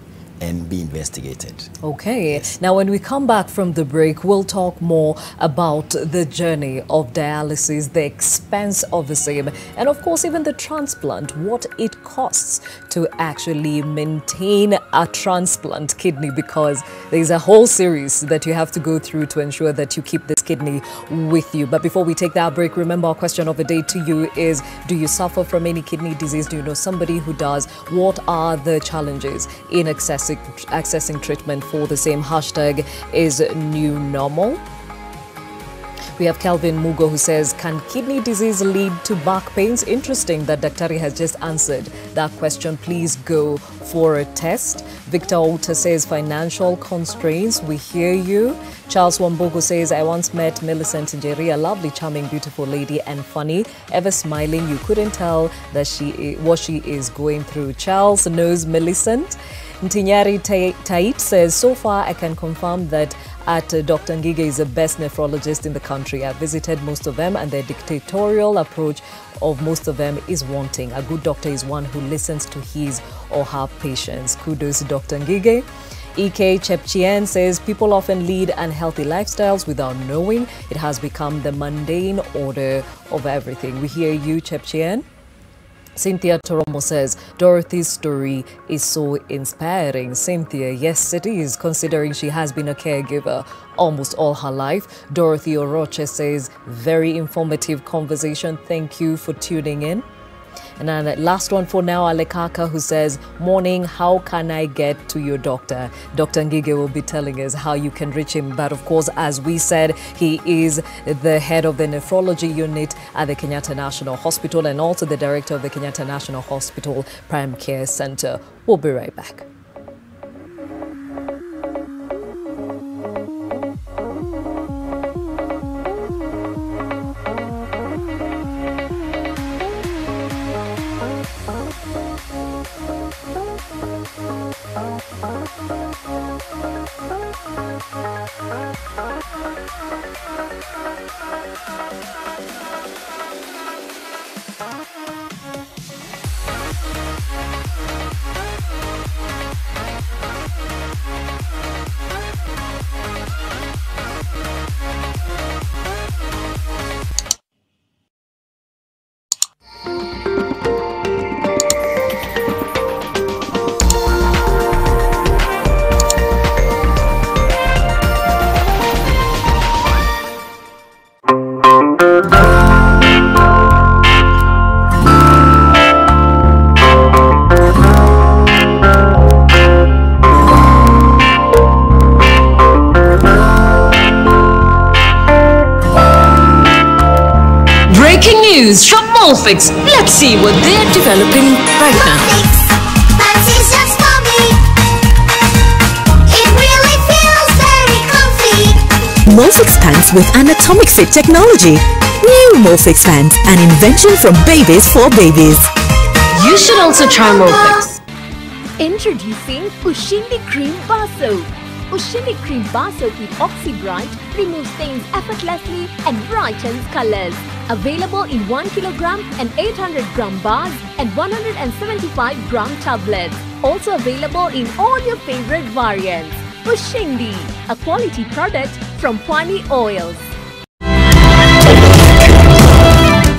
and be investigated. Okay. Yes. Now, when we come back from the break, we'll talk more about the journey of dialysis, the expense of the same, and of course, even the transplant, what it costs to actually maintain a transplant kidney, because there's a whole series that you have to go through to ensure that you keep this kidney with you. But before we take that break, remember our question of the day to you is, do you suffer from any kidney disease? Do you know somebody who does? What are the challenges in accessing treatment for the same? Hashtag is new normal. We have Kelvin Mugo who says, can kidney disease lead to back pains? Interesting that Daktari has just answered that question. Please go for a test. Victor Ota says, financial constraints. We hear you. Charles Wambogo says, I once met Millicent Njeri, a lovely, charming, beautiful lady and funny, ever smiling. You couldn't tell that what she is going through. Charles knows Millicent. Ntinyari Tait says, so far I can confirm that Dr. Ngige is the best nephrologist in the country. I've visited most of them and their dictatorial approach of most of them is wanting. A good doctor is one who listens to his or her patients. Kudos to Dr. Ngige. E.K. Chepchien says people often lead unhealthy lifestyles without knowing. It has become the mundane order of everything. We hear you, Chepchien. Cynthia Toromo says, Dorothy's story is so inspiring. Cynthia, yes, it is, considering she has been a caregiver almost all her life. Dorothy Oroche says, very informative conversation. Thank you for tuning in. And then the last one for now, Alekaka, who says, morning, how can I get to your doctor? Dr. Ngige will be telling us how you can reach him. But of course, as we said, he is the head of the nephrology unit at the Kenyatta National Hospital and also the director of the Kenyatta National Hospital Prime Care Center. We'll be right back. From Molfix. Let's see what they're developing right now. Molfix pants with anatomic fit technology. New Molfix pants, an invention from babies for babies. You should also try Molfix. Introducing Ushindi Cream Bar Soap. Ushindi Cream Bar Soap with Oxy Bright removes stains effortlessly and brightens colors. Available in 1 kilogram and 800 gram bars and 175 gram tablets. Also available in all your favorite variants. Ushindi, a quality product from Pwani Oils.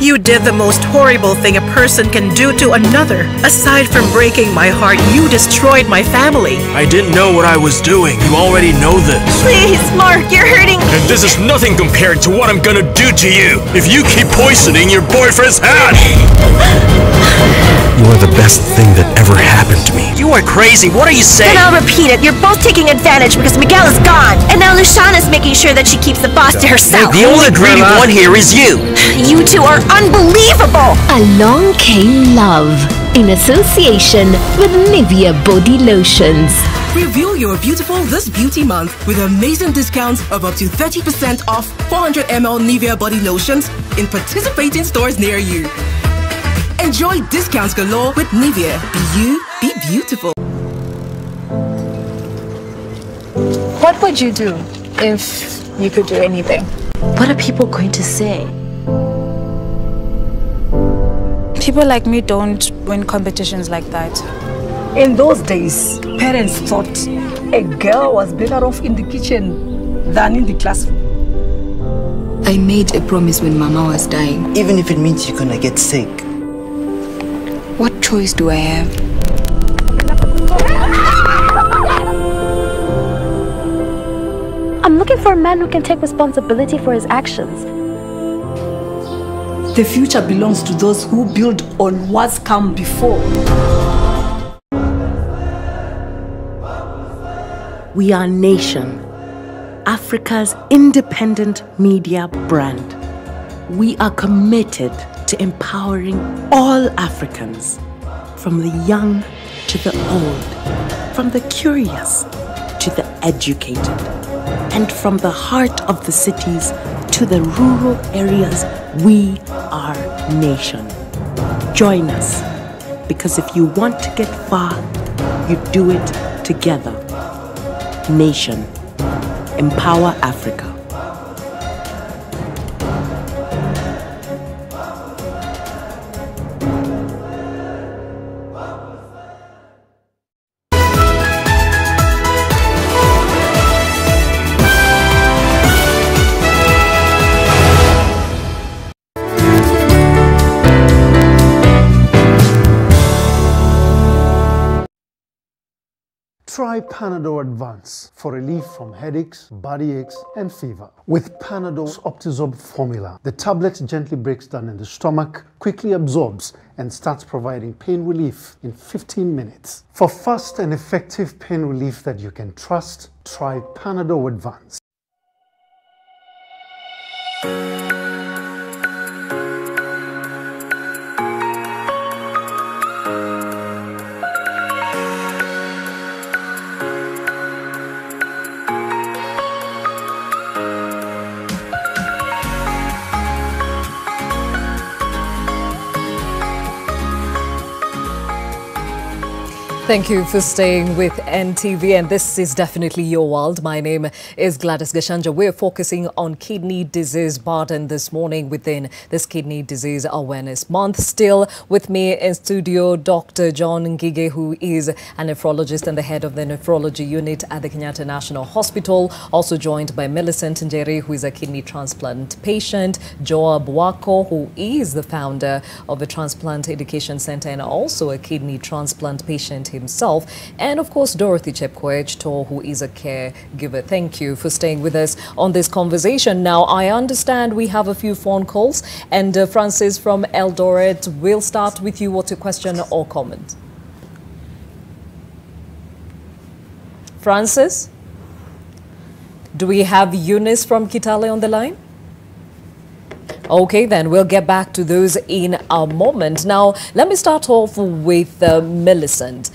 You did the most horrible thing a person can do to another. Aside from breaking my heart, you destroyed my family. I didn't know what I was doing. You already know this. Please, Mark, you're hurting me. And this is nothing compared to what I'm gonna do to you if you keep poisoning your boyfriend's hat. You are the best thing that ever happened to me. You are crazy. What are you saying? Then I'll repeat it. You're both taking advantage because Miguel is gone. And now Luciana's making sure that she keeps the boss to herself. The only greedy one here is you. You two are unbelievable. Along came love in association with Nivea Body Lotions. Reveal your beautiful this beauty month with amazing discounts of up to 30% off 400 ml Nivea Body Lotions in participating stores near you. Enjoy discounts galore with Nivea. Be you, be beautiful. What would you do if you could do anything? What are people going to say? People like me don't win competitions like that. In those days, parents thought a girl was better off in the kitchen than in the classroom. I made a promise when Mama was dying. Even if it means you're gonna get sick. What choice do I have? I'm looking for a man who can take responsibility for his actions. The future belongs to those who build on what's come before. We are Nation, Africa's independent media brand. We are committed to empowering all Africans, from the young to the old, from the curious to the educated, and from the heart of the cities to the rural areas. We are Nation. Join us, because if you want to get far, you do it Together. Nation. Empower Africa. Try Panadol Advance for relief from headaches, body aches, and fever. With Panadol's Optizorb formula, the tablet gently breaks down in the stomach, quickly absorbs, and starts providing pain relief in 15 minutes. For fast and effective pain relief that you can trust, try Panadol Advance. Thank you for staying with NTV, and this is definitely your world. My name is Gladys Gachanja. We're focusing on kidney disease burden this morning within this Kidney Disease Awareness Month. Still with me in studio, Dr. John Ngige, who is a nephrologist and the head of the nephrology unit at the Kenyatta National Hospital. Also joined by Millicent Njeri, who is a kidney transplant patient, Joab Wako, who is the founder of the Transplant Education Center and also a kidney transplant patient himself, and of course Dorothy Chepkoech, who is a caregiver. Thank you for staying with us on this conversation. Now, I understand we have a few phone calls, and Francis from Eldoret, we'll start with you. What's your question or comment? Francis? Do we have Eunice from Kitale on the line? Okay, then we'll get back to those in a moment. Now, let me start off with Millicent.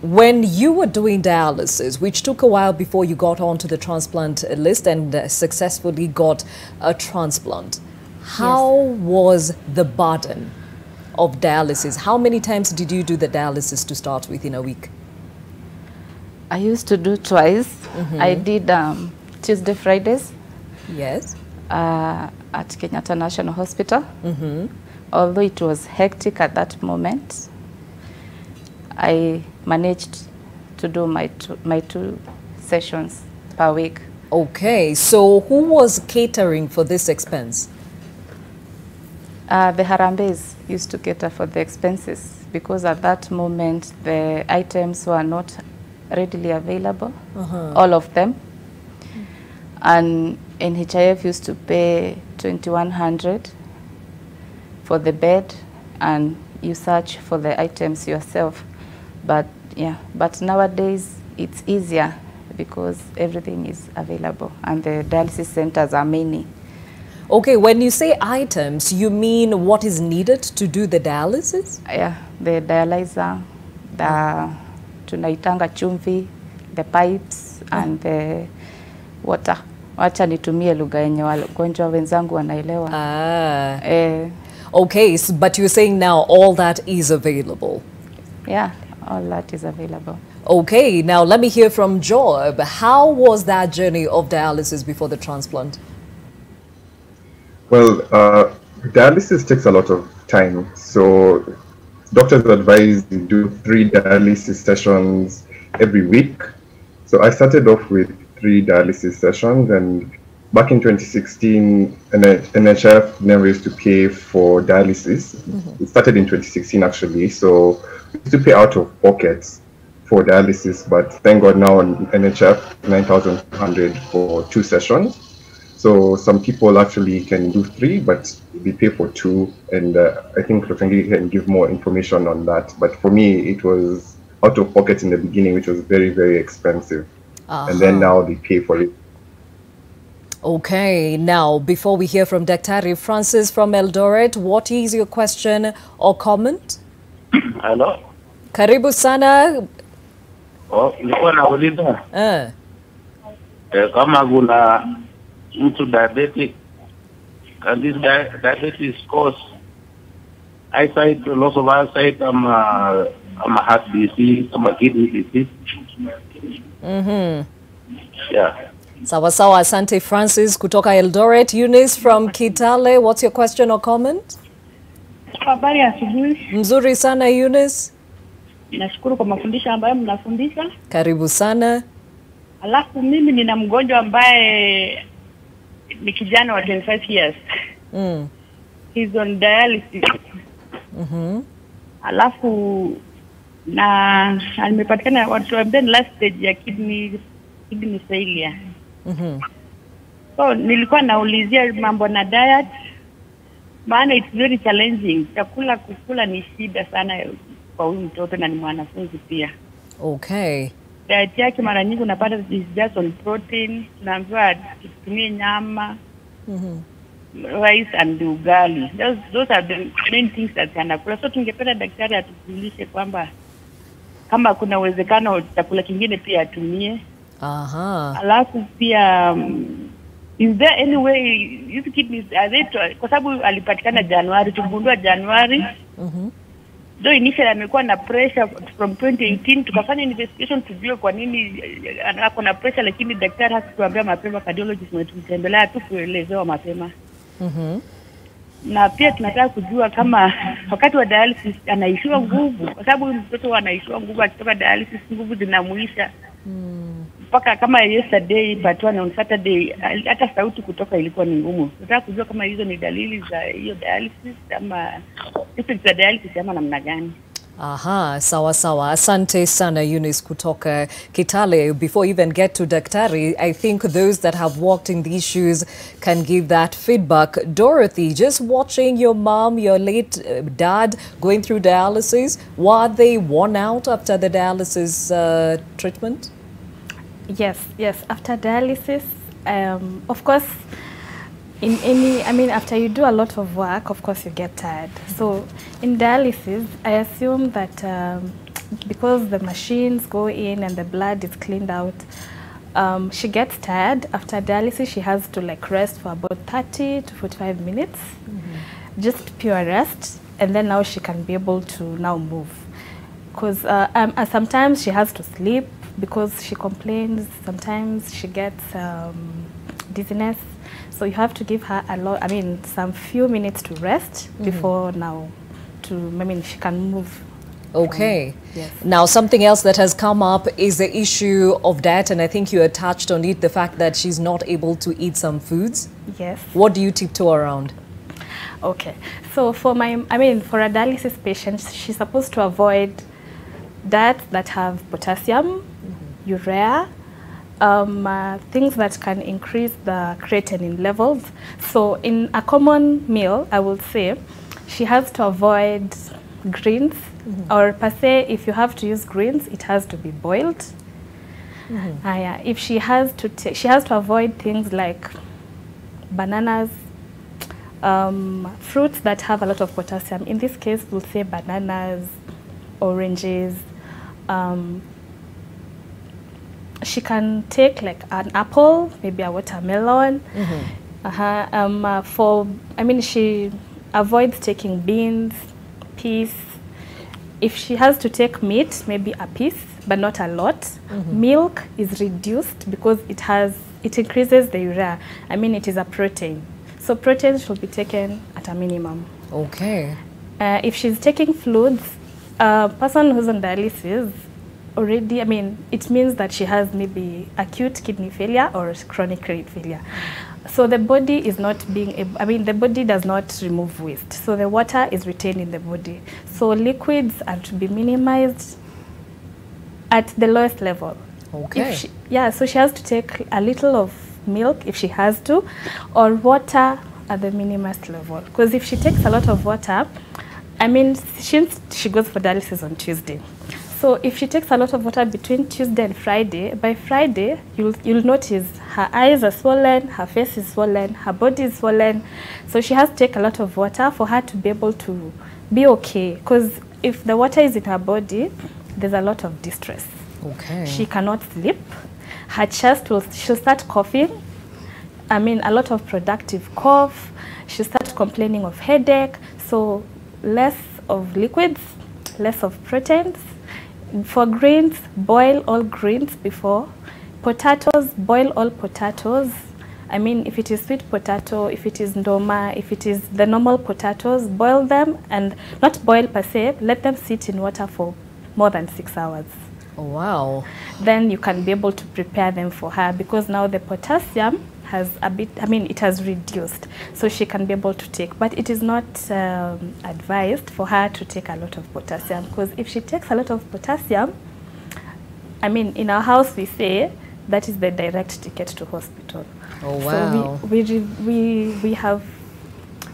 When you were doing dialysis, which took a while before you got onto the transplant list and successfully got a transplant, how was the burden of dialysis? How many times did you do the dialysis to start with in a week? I used to do twice. I did Tuesday, Fridays. Yes. At Kenyatta National Hospital. Although it was hectic at that moment, I managed to do my two sessions per week. Okay, so who was catering for this expense? The Harambes used to cater for the expenses because at that moment the items were not readily available, all of them. And NHIF used to pay 2,100 for the bed, and you search for the items yourself. But yeah, but nowadays it's easier because everything is available and the dialysis centers are many. Okay, when you say items, you mean what is needed to do the dialysis? Yeah, the dialyzer, the tunaitanga chumvi, the pipes, and the water. Wacha nitumie lugha yenye wagonjwa wenzangu wanaelewa. Okay, but you're saying now all that is available? Yeah, all that is available. Okay, now let me hear from Joab. How was that journey of dialysis before the transplant? Well, dialysis takes a lot of time. So doctors advise you do 3 dialysis sessions every week. So I started off with 3 dialysis sessions, and back in 2016, NHIF never used to pay for dialysis. It started in 2016 actually, so we used to pay out of pockets for dialysis, but thank God now on NHIF 9,200 for 2 sessions. So some people actually can do 3, but they pay for 2, and I think Rotangi can give more information on that. But for me, it was out of pocket in the beginning, which was very, very expensive. And then now they pay for it. Okay, now before we hear from Daktari Francis from Eldoret, what is your question or comment? Hello. Karibu sana. Nilikuwa nauliza kama kuna mtu diabetic, can this diabetes cause eyesight, loss of eyesight, ama heart disease, ama kidney disease. Yeah. Sawa sawa, asante Francis kutoka Eldoret. Eunice from Kitale, what's your question or comment? Habari asubuhi. Mzuri sana Eunice. Nashukuru kwa mafundisho ambayo mnafundisha. Karibu sana. Alafu mimi nina mgonjwa ambaye ni kijana wa 25 years. He's on dialysis. Alafu na alimepatikana watu wa last stage ya kidney failure. So nilikuwa naulizia mambo na diet, maana it's very challenging. Chakula kukula ni shida sana kwa huyu mtoto na ni mwanafunzi pia. Okay. Diet yake mara nyingi unapata is just on protein, tunaambiwa tutumie nyama, rice and ugali. Those are the main things that anakula. So tungependa daktari atujulishe kwamba kama kuna uwezekano chakula kingine pia atumie. Alafu pia is there any way hizi kidneys kwa sababu alipatikana Januari, tugundua Januari. Though initially amekuwa na pressure from 2018, tukafanya investigation tujue kwa nini ako na pressure, lakini daktari hakutuambia mapema, cardiologist mwetu mtembelea tu kuelezewa mapema. Na pia tunataka kujua kama wakati wa dialysis anaishiwa nguvu, kwa sababu mtoto anaishiwa nguvu akitoka dialysis, nguvu zinamuisha. Mpaka kama yesterday but on Saturday hata sauti kutoka ilikuwa ni ngumu. Tunataka kujua kama hizo ni dalili za hiyo dialysis ama effects za dialysis ama namna gani. Sawa sawa. Asante sana Eunice kutoka Kitale. Before you even get to Daktari, I think those that have walked in these shoes can give that feedback. Dorothy, just watching your mom, your late dad going through dialysis, were they worn out after the dialysis treatment? Yes, after dialysis, of course, after you do a lot of work, of course you get tired. So in dialysis, I assume that because the machines go in and the blood is cleaned out, she gets tired. After dialysis, she has to rest for about 30 to 45 minutes, just pure rest, and then now she can be able to now move. Because sometimes she has to sleep, because she complains, sometimes she gets dizziness. So you have to give her some few minutes to rest before now she can move. Okay. Yes. Now, something else that has come up is the issue of diet, and I think you had touched on it, the fact that she's not able to eat some foods. Yes. What do you tiptoe around? Okay. So for for a dialysis patient, she's supposed to avoid diets that have potassium, urea, things that can increase the creatinine levels. So in a common meal, I would say, she has to avoid greens, or per se, if you have to use greens, it has to be boiled. If she has to avoid things like bananas, fruits that have a lot of potassium. In this case, we'll say bananas, oranges. She can take an apple, maybe a watermelon. She avoids taking beans, peas. If she has to take meat, maybe a piece, but not a lot. Milk is reduced because it increases the urea. It is a protein. So protein should be taken at a minimum. Okay. If she's taking fluids, a person who's on dialysis already, it means that she has maybe acute kidney failure or chronic kidney failure. So the body is not being able, the body does not remove waste. So the water is retained in the body. So liquids are to be minimized at the lowest level. Okay. So she has to take a little of milk if she has to, or water at the minimum level. Because if she takes a lot of water, since she goes for dialysis on Tuesday, so if she takes a lot of water between Tuesday and Friday, by Friday, you'll notice her eyes are swollen, her face is swollen, her body is swollen. So she has to take a lot of water for her to be able to be okay. Because if the water is in her body, there's a lot of distress. Okay. She cannot sleep. Her chest she'll start coughing. A lot of productive cough. She'll start complaining of headache. So less of liquids, less of proteins, For greens, boil all greens before. Potatoes, boil all potatoes. I mean, if it is sweet potato, if it is ndoma, if it is the normal potatoes, boil them, and not boil per se, let them sit in water for more than 6 hours. Oh, wow. Then you can be able to prepare them for her, because now the potassium has a bit, I mean, it has reduced, so she can be able to take. But it is not advised for her to take a lot of potassium, because if she takes a lot of potassium, I mean, in our house we say that is the direct ticket to hospital. Oh, wow. So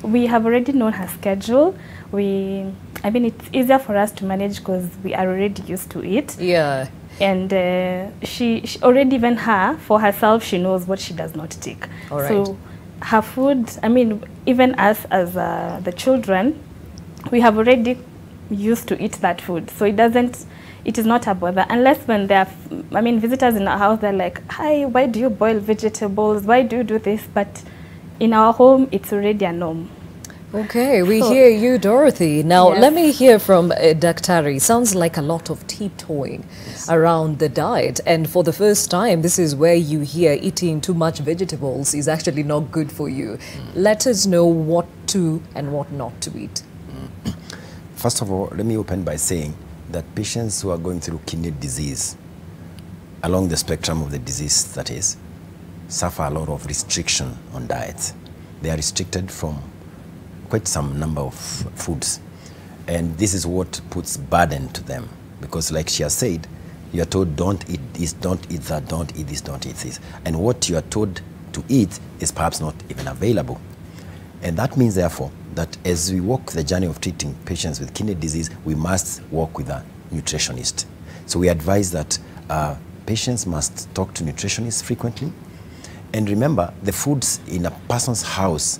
we have already known her schedule. I mean, it's easier for us to manage because we are already used to it. Yeah. And she already, even her, for herself, she knows what she does not take. All right. So her food, I mean, even us as the children, we have already used to eat that food. So it is not a bother. Unless when there are, I mean, visitors in our house, they're like, hi, why do you boil vegetables? Why do you do this? But in our home, it's already a norm. Okay, we hear you, Dorothy. Now, Yes. let me hear from Daktari. Sounds like a lot of tiptoeing around the diet. And for the first time, this is where you hear eating too much vegetables is actually not good for you. Let us know what to and what not to eat. First of all, let me open by saying that patients who are going through kidney disease, along the spectrum of the disease that is, suffer a lot of restriction on diet. They are restricted from quite some number of foods, and this is what puts burden to them, because like she has said, you are told don't eat this, don't eat that, don't eat this, don't eat this, and what you are told to eat is perhaps not even available. And that means therefore that as we walk the journey of treating patients with kidney disease, we must walk with a nutritionist. So we advise that patients must talk to nutritionists frequently, and remember, the foods in a person's house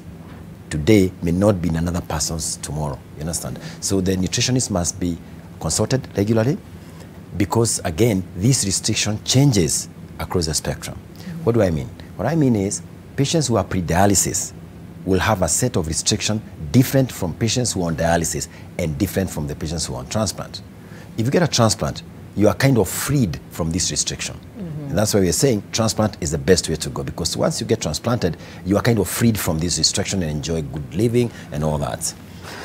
today may not be in another person's tomorrow. You understand? So the nutritionist must be consulted regularly, because again, this restriction changes across the spectrum. What do I mean? What I mean is patients who are pre-dialysis will have a set of restriction different from patients who are on dialysis and different from the patients who are on transplant. If you get a transplant, you are kind of freed from this restriction. And that's why we are saying transplant is the best way to go, because once you get transplanted, you are kind of freed from this restriction and enjoy good living and all that.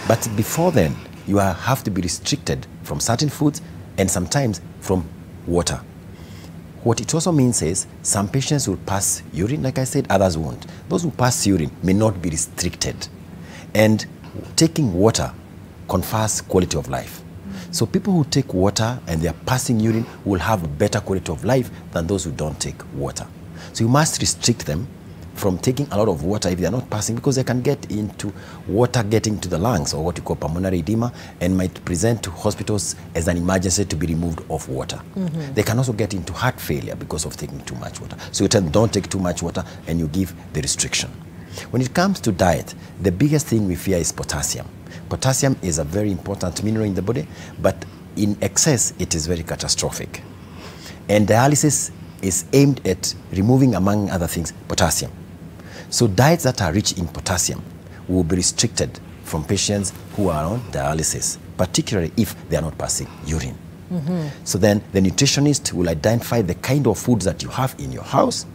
But before then, you have to be restricted from certain foods and sometimes from water. What it also means is some patients will pass urine, like I said, others won't. Those who pass urine may not be restricted. And taking water confers quality of life. So people who take water and they are passing urine will have a better quality of life than those who don't take water. So you must restrict them from taking a lot of water if they are not passing, because they can get into water getting to the lungs, or what you call pulmonary edema, and might present to hospitals as an emergency to be removed of water. They can also get into heart failure because of taking too much water. So you tell them don't take too much water and you give the restriction. When it comes to diet, the biggest thing we fear is potassium. Potassium is a very important mineral in the body, but in excess, it is very catastrophic. And dialysis is aimed at removing, among other things, potassium. So diets that are rich in potassium will be restricted from patients who are on dialysis, particularly if they are not passing urine. So then the nutritionist will identify the kind of foods that you have in your house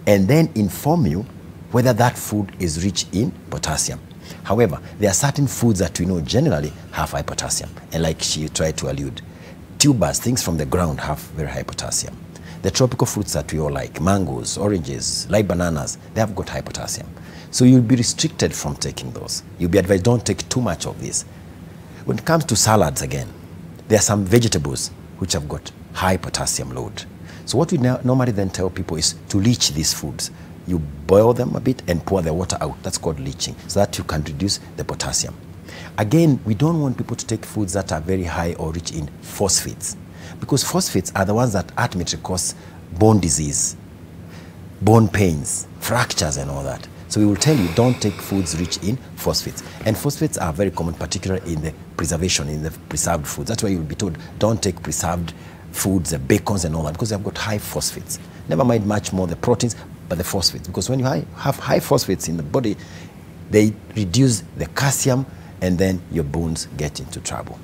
and then inform you whether that food is rich in potassium. However, there are certain foods that we know generally have high potassium. And like she tried to allude, tubers, things from the ground, have very high potassium. The tropical fruits that we all like, mangoes, oranges, like bananas, they have got high potassium. So you'll be restricted from taking those. You'll be advised, don't take too much of this. When it comes to salads again, there are some vegetables which have got high potassium load. So what we normally then tell people is to leach these foods. You boil them a bit and pour the water out. That's called leaching, so that you can reduce the potassium. Again, we don't want people to take foods that are very high or rich in phosphates, because phosphates are the ones that ultimately cause bone disease, bone pains, fractures and all that. So we will tell you, don't take foods rich in phosphates. And phosphates are very common, particularly in the preservation, in the preserved foods. That's why you'll be told, don't take preserved foods, the bacons and all that, because they've got high phosphates. Never mind much more the proteins, but the phosphates. Because when you have high phosphates in the body, they reduce the calcium, and then your bones get into trouble.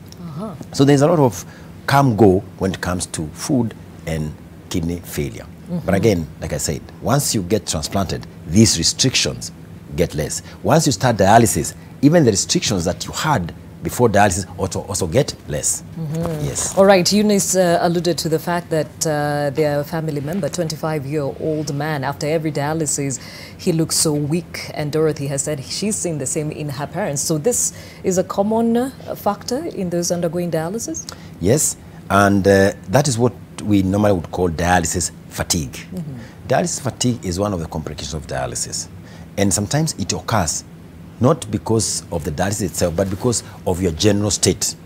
So there's a lot of come go when it comes to food and kidney failure. But again, like I said, once you get transplanted, these restrictions get less. Once you start dialysis, even the restrictions that you had before dialysis also get less. Yes. All right, Eunice alluded to the fact that their family member, 25-year-old man, after every dialysis, he looks so weak. And Dorothy has said she's seen the same in her parents. So this is a common factor in those undergoing dialysis? Yes, and that is what we normally would call dialysis fatigue. Dialysis fatigue is one of the complications of dialysis. And sometimes it occurs not because of the dialysis itself, but because of your general state.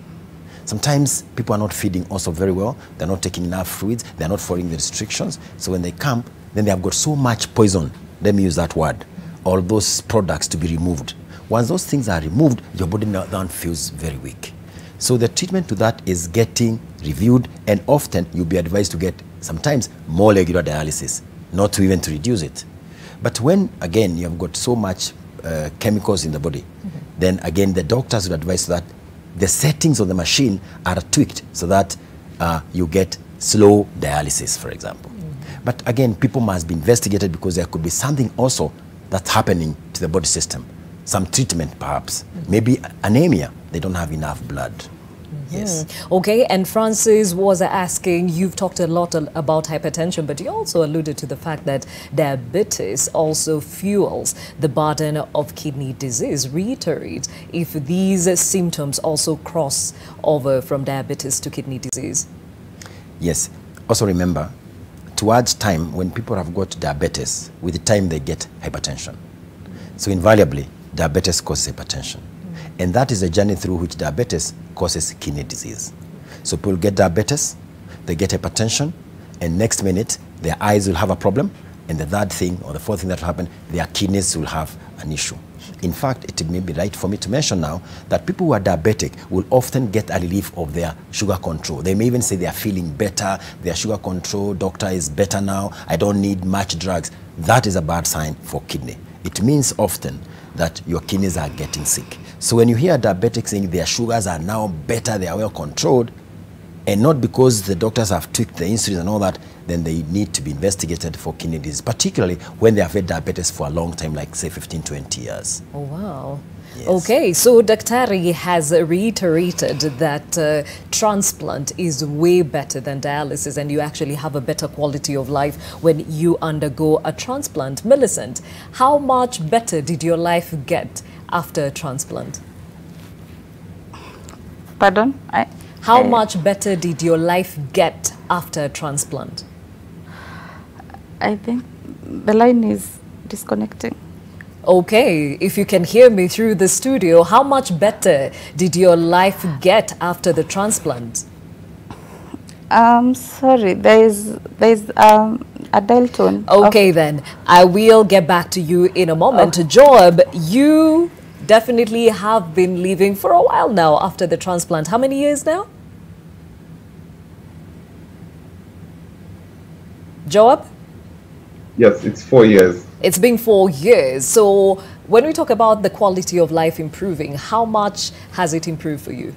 Sometimes people are not feeding also very well, they're not taking enough fluids, they're not following the restrictions. So when they come, then they have got so much poison, let me use that word, all those products to be removed. Once those things are removed, your body now feels very weak. So the treatment to that is getting reviewed, and often you'll be advised to get sometimes more regular dialysis, not to even to reduce it. But when, again, you have got so much chemicals in the body, then again the doctors would advise that the settings of the machine are tweaked so that you get slow dialysis, for example. But again, people must be investigated because there could be something also that's happening to the body system. Some treatment perhaps, maybe anemia, they don't have enough blood. Yes. Okay, and Francis was asking, you've talked a lot about hypertension, but you also alluded to the fact that diabetes also fuels the burden of kidney disease. Reiterate if these symptoms also cross over from diabetes to kidney disease. Yes. Also remember, towards time when people have got diabetes, with the time they get hypertension. So invariably, diabetes causes hypertension. And that is a journey through which diabetes causes kidney disease. So people get diabetes, they get hypertension, and next minute their eyes will have a problem, and the third thing or the fourth thing that will happen, their kidneys will have an issue. In fact, it may be right for me to mention now that people who are diabetic will often get a relief of their sugar control. They may even say they are feeling better, their sugar control, doctor is better now, I don't need much drugs. That is a bad sign for kidney. It means often that your kidneys are getting sick. So when you hear diabetics saying their sugars are now better, they are well controlled, and not because the doctors have tweaked the insulin and all that, then they need to be investigated for kidney disease, particularly when they have had diabetes for a long time, like say 15, 20 years. Oh, wow. Yes. Okay, so Daktari has reiterated that transplant is way better than dialysis, and you actually have a better quality of life when you undergo a transplant. Millicent, how much better did your life get after a transplant? Pardon? How much better did your life get after a transplant? I think the line is disconnecting. Okay, if you can hear me through the studio, how much better did your life get after the transplant? Sorry, there's a dial tone. Okay, then I will get back to you in a moment. Joab, you definitely have been living for a while now after the transplant. How many years now? Joab? Yes, it's 4 years. It's been 4 years. So when we talk about the quality of life improving, how much has it improved for you?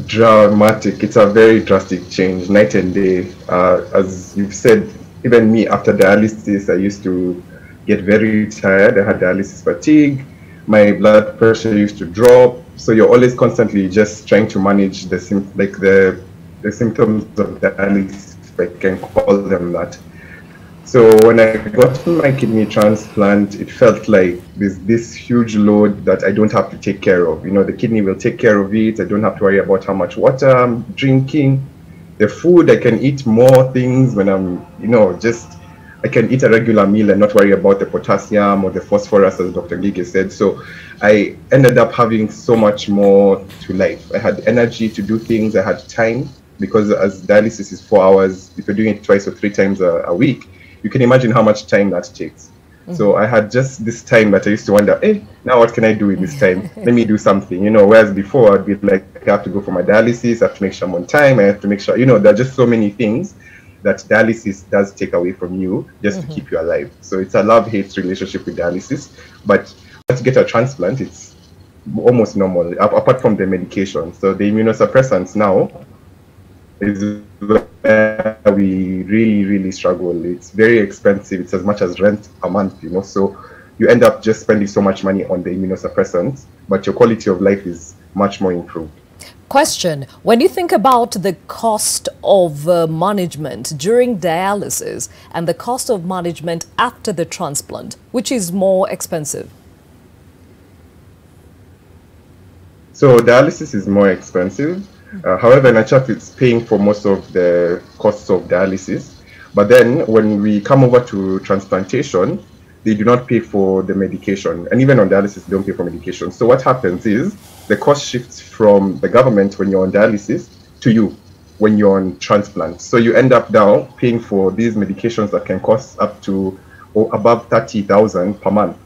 Dramatic. It's a very drastic change, night and day. As you've said, even me after dialysis, I used to get very tired. I had dialysis fatigue. My blood pressure used to drop. So you're always constantly just trying to manage the symptoms of dialysis, if I can call them that. So when I got my kidney transplant, it felt like there's this huge load that I don't have to take care of. You know, the kidney will take care of it. I don't have to worry about how much water I'm drinking. The food, I can eat more things when I'm, I can eat a regular meal and not worry about the potassium or the phosphorus, as Dr. Gige said. So I ended up having so much more to life. I had energy to do things. I had time, because as dialysis is 4 hours, if you're doing it twice or 3 times a week, you can imagine how much time that takes. So I had just this time that I used to wonder, hey, now what can I do with this time? Let me do something, whereas before I'd be like, I have to go for my dialysis, I have to make sure I'm on time, I have to make sure, there are just so many things that dialysis does take away from you just to keep you alive. So it's a love-hate relationship with dialysis. But once you get a transplant, almost normal, apart from the medication. So the immunosuppressants now is where we really struggle. It's very expensive. It's as much as rent a month, you know. So you end up just spending so much money on the immunosuppressants, but your quality of life is much more improved. Question: when you think about the cost of management during dialysis and the cost of management after the transplant, which is more expensive? So dialysis is more expensive. However, NHF is paying for most of the costs of dialysis. But then when we come over to transplantation, they do not pay for the medication. And even on dialysis, they don't pay for medication. So what happens is the cost shifts from the government when you're on dialysis to you when you're on transplant. So you end up now paying for these medications that can cost up to or above 30,000 per month.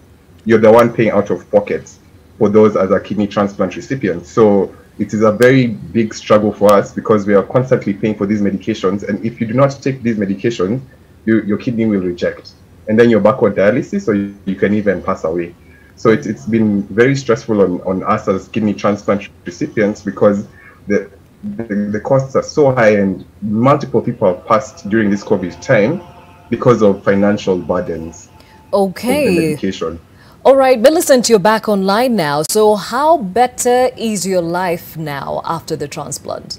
You're the one paying out of pocket for those as a kidney transplant recipient. So it is a very big struggle for us because we are constantly paying for these medications. And if you do not take these medications, your kidney will reject. And then you're back on dialysis, or you can even pass away. So it's been very stressful on us as kidney transplant recipients because the costs are so high, and multiple people have passed during this COVID time because of financial burdens. Okay. Of the medication. All right, Millicent, you're back online now. So how better is your life now after the transplant?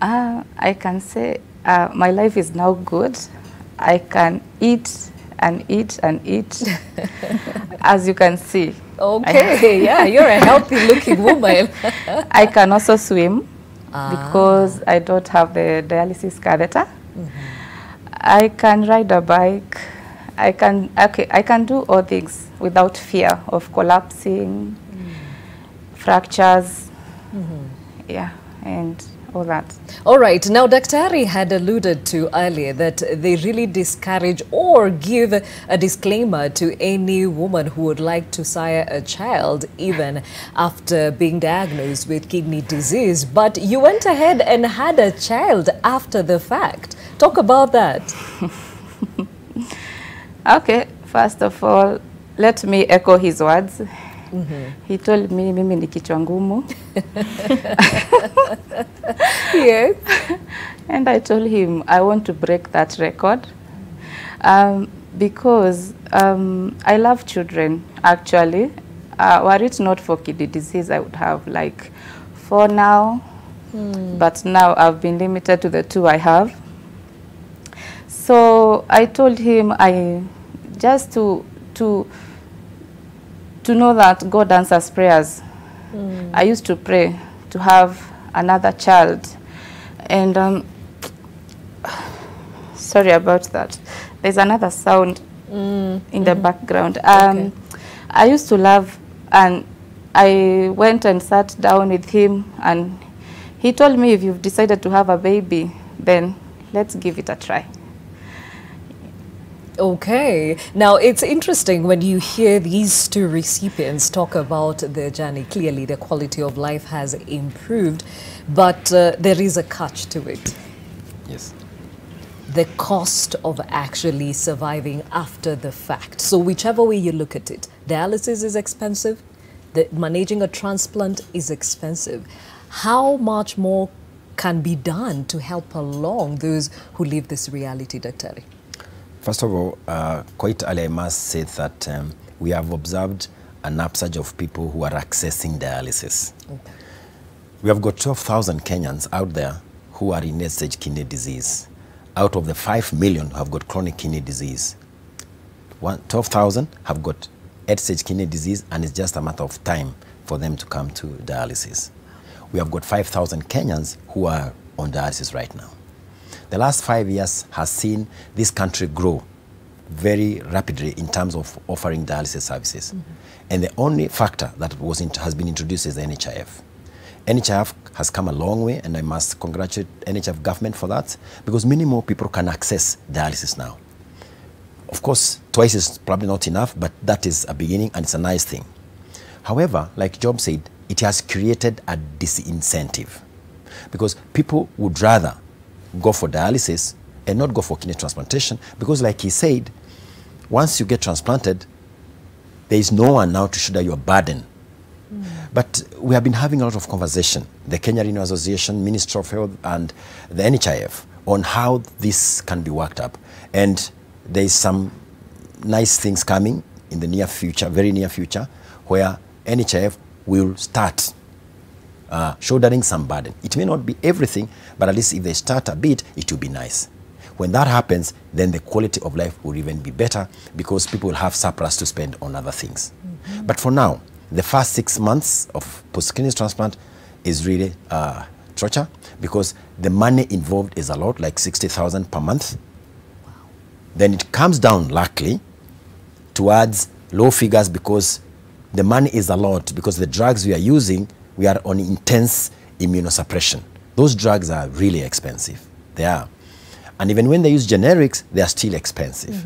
I can say my life is now good. I can eat and eat and eat, as you can see. Okay, yeah, you're a healthy looking woman. I can also swim because I don't have the dialysis catheter. I can ride a bike. I can do all things without fear of collapsing, fractures, yeah, and all that. All right. Now, Daktari had alluded to earlier that they really discourage or give a disclaimer to any woman who would like to sire a child even after being diagnosed with kidney disease. But you went ahead and had a child after the fact. Talk about that. Okay, first of all, let me echo his words. He told me, mimi ni kichwa ngumu. Yes. And I told him, I want to break that record because I love children, actually. Were it not for kidney disease, I would have like 4 now. But now I've been limited to the 2 I have. So I told him just to know that God answers prayers. I used to pray to have another child, and sorry about that. There's another sound in the background. Okay. I used to love, and I went and sat down with him, and he told me, if you've decided to have a baby, then let's give it a try. Okay. Now, it's interesting when you hear these 2 recipients talk about their journey. Clearly, their quality of life has improved, but there is a catch to it. Yes. The cost of actually surviving after the fact. So whichever way you look at it, dialysis is expensive, managing a transplant is expensive. How much more can be done to help along those who live this reality, Dr. First of all, quite early I must say that we have observed an upsurge of people who are accessing dialysis. Okay. We have got 12,000 Kenyans out there who are in late-stage kidney disease. Out of the 5 million who have got chronic kidney disease, 12,000 have got late-stage kidney disease, and it's just a matter of time for them to come to dialysis. We have got 5,000 Kenyans who are on dialysis right now. The last 5 years has seen this country grow very rapidly in terms of offering dialysis services. And the only factor that has been introduced is the NHIF. NHIF has come a long way, and I must congratulate NHIF government for that, because many more people can access dialysis now. Of course, twice is probably not enough, but that is a beginning, and it's a nice thing. However, like Job said, it has created a disincentive, because people would rather go for dialysis and not go for kidney transplantation, because like he said, once you get transplanted, there is no one now to shoulder your burden But we have been having a lot of conversation, the Kenya Renal Association, Ministry of Health, and the NHIF, on how this can be worked up. And there's some nice things coming in the near future, very near future, where NHIF will start shouldering some burden. It may not be everything, but at least if they start a bit, it will be nice. When that happens, then the quality of life will even be better because people will have surplus to spend on other things. But for now, the first 6 months of post-kidney transplant is really torture because the money involved is a lot, like 60,000 per month. Wow. Then it comes down, luckily, towards low figures because the money is a lot because the drugs we are using, we are on intense immunosuppression. Those drugs are really expensive. They are. And even when they use generics, they are still expensive.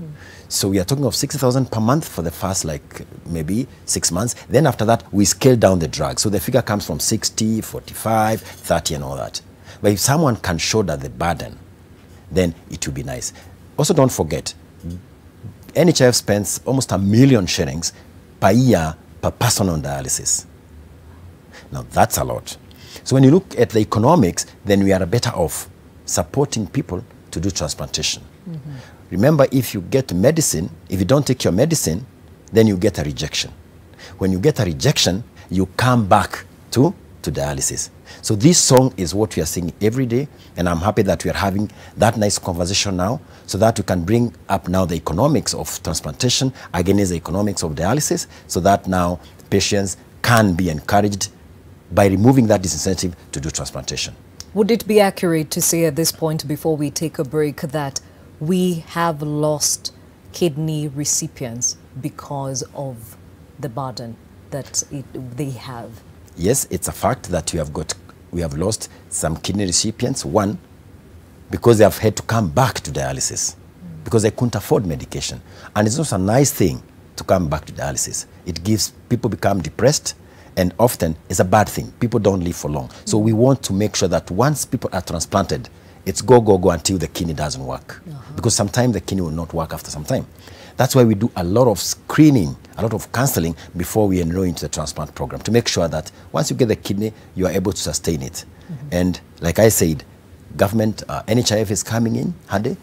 So we are talking of 60,000 per month for the first maybe 6 months. Then after that, we scale down the drugs. So the figure comes from 60, 45, 30 and all that. But if someone can shoulder the burden, then it will be nice. Also don't forget, NHIF spends almost 1 million shillings per year per person on dialysis. Now that's a lot. So when you look at the economics, then we are better off supporting people to do transplantation. Remember, if you get medicine, if you don't take your medicine, then you get a rejection. When you get a rejection, you come back to dialysis. So this song is what we are singing every day, and I'm happy that we are having that nice conversation now so that we can bring up now the economics of transplantation against the economics of dialysis so that now patients can be encouraged by removing that disincentive to do transplantation. Would it be accurate to say at this point, before we take a break, that we have lost kidney recipients because of the burden that they have? Yes, it's a fact that we have lost some kidney recipients. One, because they have had to come back to dialysis because they couldn't afford medication. And it's not a nice thing to come back to dialysis. It gives people become depressed. And often it's a bad thing. People don't live for long. So we want to make sure that once people are transplanted, it's go, go, go until the kidney doesn't work. Because sometimes the kidney will not work after some time. That's why we do a lot of screening, a lot of counseling before we enroll into the transplant program to make sure that once you get the kidney, you are able to sustain it. And like I said, government, NHIF is coming in handy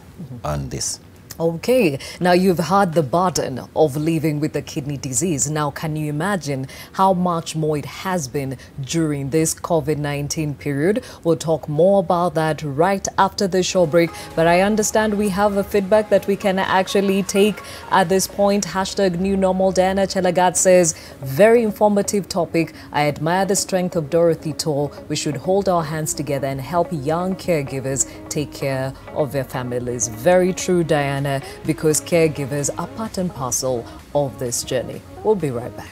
on this. Okay, now you've had the burden of living with the kidney disease. Now, can you imagine how much more it has been during this COVID-19 period? We'll talk more about that right after the short break. But I understand we have a feedback that we can actually take at this point. Hashtag New Normal. Diana Chelagat says, very informative topic. I admire the strength of Dorothy Toll. We should hold our hands together and help young caregivers take care of their families. Very true, Diana, because caregivers are part and parcel of this journey. We'll be right back.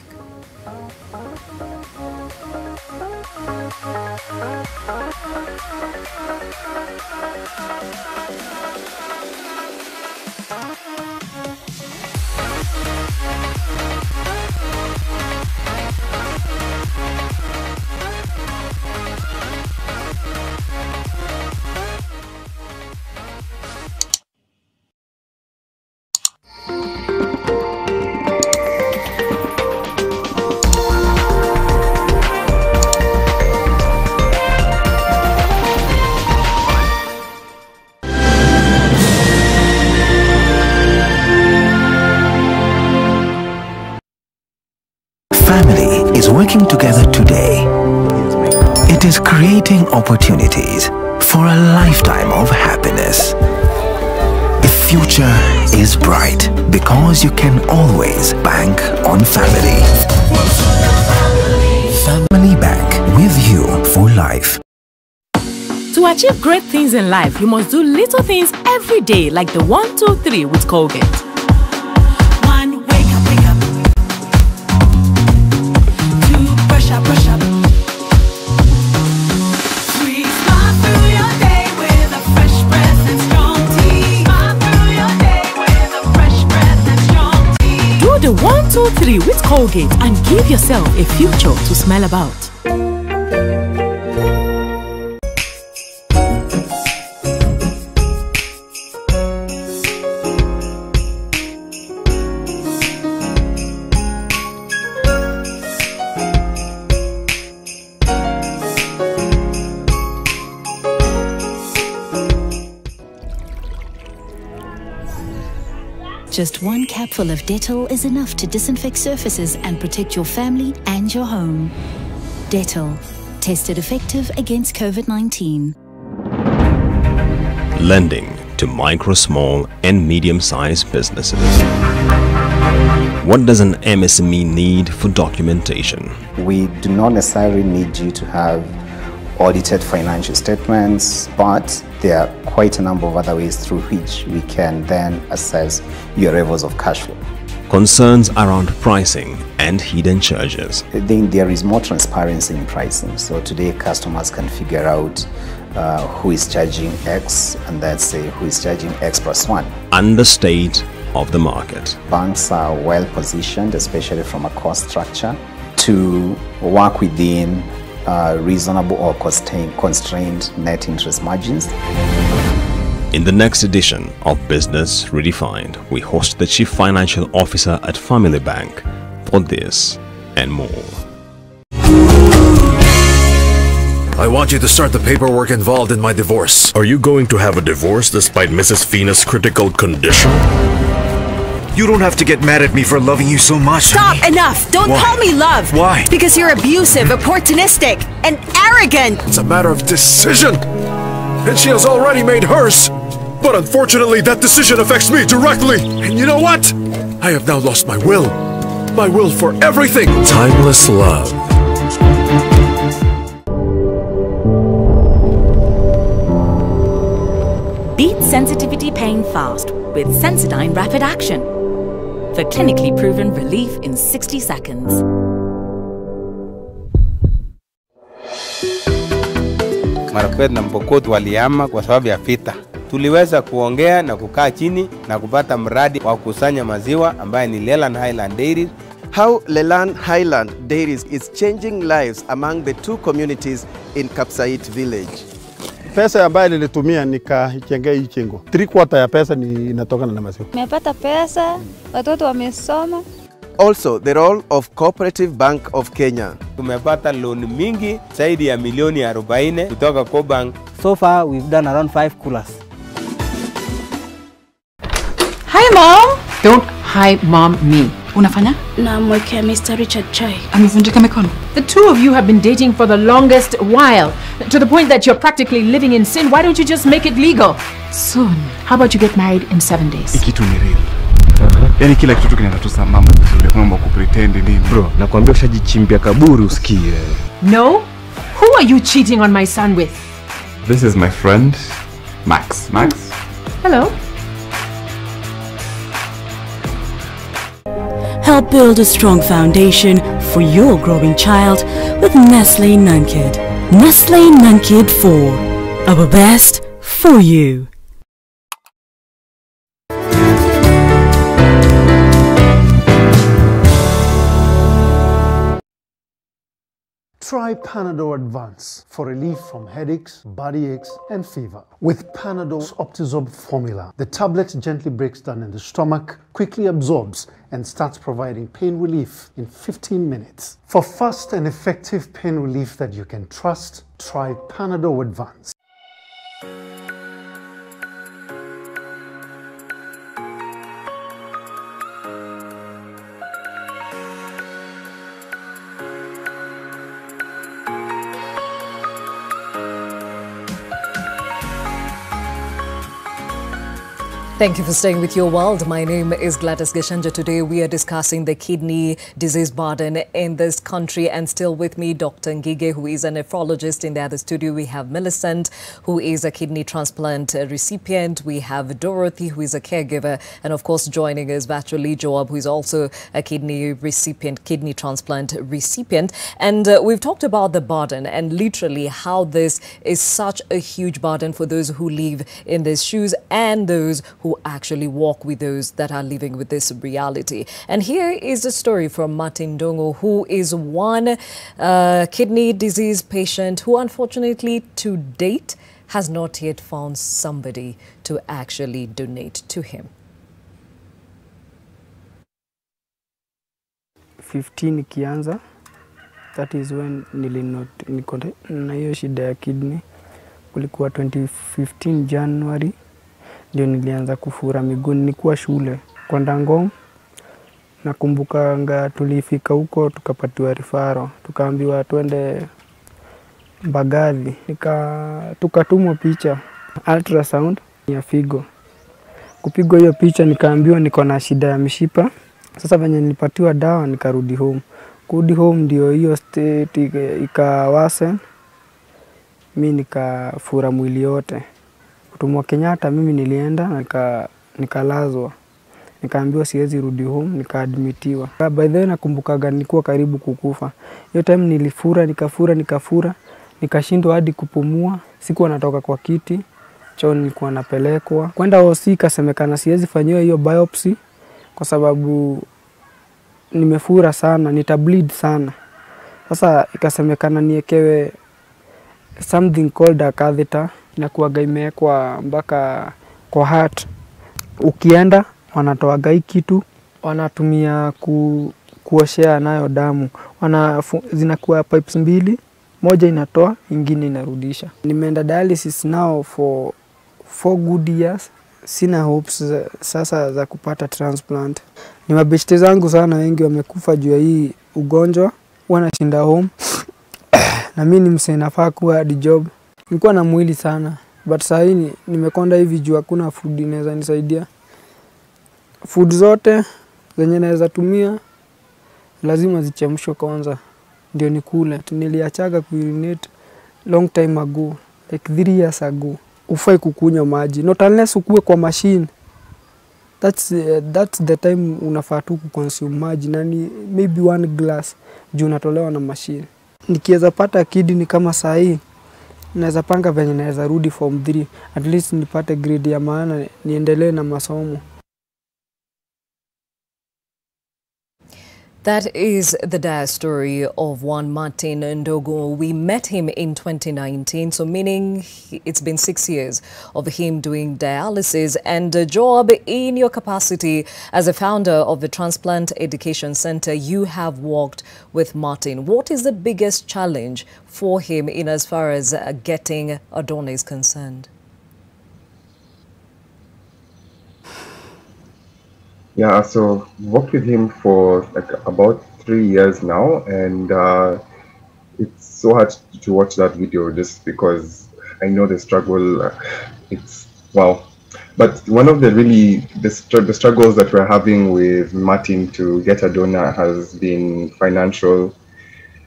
Working together today, it is creating opportunities for a lifetime of happiness. The future is bright because you can always bank on family. Family Bank, with you for life. To achieve great things in life, you must do little things every day, like the 1, 2, 3 with Colgate. Brush up. 3, smile through your day with a fresh breath and strong tea. Smile through your day with a fresh breath and strong tea. Do the 1, 2, 3 with Colgate and give yourself a future to smile about. Just one capful of Dettol is enough to disinfect surfaces and protect your family and your home. Dettol, tested effective against COVID-19. Lending to micro, small and medium-sized businesses. What does an MSME need for documentation? We do not necessarily need you to have audited financial statements, but there are quite a number of other ways through which we can then assess your levels of cash flow. Concerns around pricing and hidden charges. Then there is more transparency in pricing. So today customers can figure out who is charging X and let's say who is charging X plus 1. And the state of the market. Banks are well positioned, especially from a cost structure, to work within reasonable or constrained net interest margins. In the next edition of Business Redefined, we host the Chief Financial Officer at Family Bank for this and more. I want you to start the paperwork involved in my divorce. Are you going to have a divorce despite Mrs. Fina's critical condition? You don't have to get mad at me for loving you so much. Stop! Enough! Don't Why? call me love! Why? Because you're abusive, opportunistic, and arrogant! It's a matter of decision. And she has already made hers. But unfortunately, that decision affects me directly. And you know what? I have now lost my will. My will for everything. Timeless love. Beat sensitivity pain fast with Sensodyne Rapid Action for clinically proven relief in 60 seconds. Marakwet na Mpokot walihama kwa sababu ya vita. Tuliweza kuongea na kukaa chini na kupata mradi wa kukusanya maziwa ambaye ni Leland Highland Dairies. How Leland Highland Dairies is changing lives among the two communities in Kapsait village. Pesa ambayo nilitumia nikajengea hii jengo. 3/4 ya pesa ni inatokana na maziwa. Nimepata pesa, watoto wamesoma. Also, the role of Cooperative Bank of Kenya. Tumepata loan mingi zaidi ya milioni 40 kutoka Cobank. So far we've done around 5 coolers. Hi mom. Don't hi mom me. Unafanya? Namwekea Mr. Richard chai. Amevunjika mikono. The two of you have been dating for the longest while, to the point that you're practically living in sin. Why don't you just make it legal? Soon. How about you get married in 7 days? Ikitu ni real. Yaani kila kitu kinaenda tu sambamba vizuri, mambo kupretend nini. Bro, nakwambia ushajichimbia kaburi usikie. No? Who are you cheating on my son with? This is my friend Max. Max? Hello. Help build a strong foundation for your growing child with Nestle Nunkid. Nestle Nunkid 4. Our best for you. Try Panadol Advance for relief from headaches, body aches, and fever. With Panadol's Optizorb formula, the tablet gently breaks down in the stomach, quickly absorbs, and starts providing pain relief in 15 minutes. For fast and effective pain relief that you can trust, try Panadol Advance. Thank you for staying with Your World. My name is Gladys Gachanja. Today we are discussing the kidney disease burden in this country, and still with me, Dr. Ngige, who is a nephrologist. In the other studio, we have Millicent, who is a kidney transplant recipient. We have Dorothy, who is a caregiver, and of course joining us virtually, Joab, who is also a kidney recipient, kidney transplant recipient. And we've talked about the burden and literally how this is such a huge burden for those who live in these shoes and those who actually walk with those that are living with this reality. And here is a story from Martin Dongo, who is one kidney disease patient who unfortunately to date has not yet found somebody to actually donate to him. 15 ikianza, that is when niko na hiyo shida ya kidney. Kulikuwa 2015 January ndio nilianza kufura miguu. Nilikuwa shule kwenda Ngong. Nakumbukanga tulifika huko tukapatiwa rifaro, tukaambiwa twende Mbagathi, tukatumwa picha ultrasound ya figo. Kupigwa hiyo picha nikaambiwa niko na shida ya mishipa. Sasa venye nilipatiwa dawa nikarudi home. Kurudi home ndio hiyo state ikawase. Mimi nikafura mwili yote. Kutumwa Kenyatta mimi nilienda na nikalazwa. Nikaambiwa siwezi rudi home, nikaadmitiwa. By the way nakumbukaga nilikuwa karibu kukufa. Hiyo time nilifura, nikafura. Nikashindwa hadi kupumua. Sikuwa natoka kwa kiti. Choo nilikuwa napelekwa. Kwenda OC ikasemekana siwezi fanyiwa hiyo biopsy kwa sababu nimefura sana, nitableed sana. Sasa ikasemekana niekewe something called a catheter, inakuwaga imewekwa mpaka kwa heart. Ukienda wanatoaga hii kitu, wanatumia kuoshea nayo damu. Zinakuwa pipes mbili, moja inatoa, ingine inarudisha. Nimeenda dialysis now for 4 good years. Sina hopes sasa za kupata transplant. Ni mabeshte zangu sana wengi wamekufa juu ya hii ugonjwa. Wanashinda home. Na mimi ni msee nafaa kuwa hadi job. Nilikuwa na mwili sana. But saa hii nimekonda hivi juu hakuna food inaweza nisaidia. Food zote zenye naweza tumia lazima zichemshwe kwanza ndio nikule. Niliachaga kuurinate long time ago, like 3 years ago. Ufai kukunywa maji, not unless ukue kwa machine. That's the time unafaa tu kuconsume maji, na ni maybe 1 glass juu unatolewa na machine. Nikiweza pata kidney kama saa hii, naweza panga venye naweza rudi form 3, at least nipate grade ya maana niendelee na masomo. That is the dire story of one Martin Ndogo. We met him in 2019, so meaning it's been 6 years of him doing dialysis and a job in your capacity as a founder of the Transplant Education Center. You have worked with Martin. What is the biggest challenge for him in as far as getting a donor is concerned? Yeah, so worked with him for like about 3 years now, and it's so hard to watch that video just because I know the struggle. It's wow, but one of the struggles that we're having with Martin to get a donor has been financial,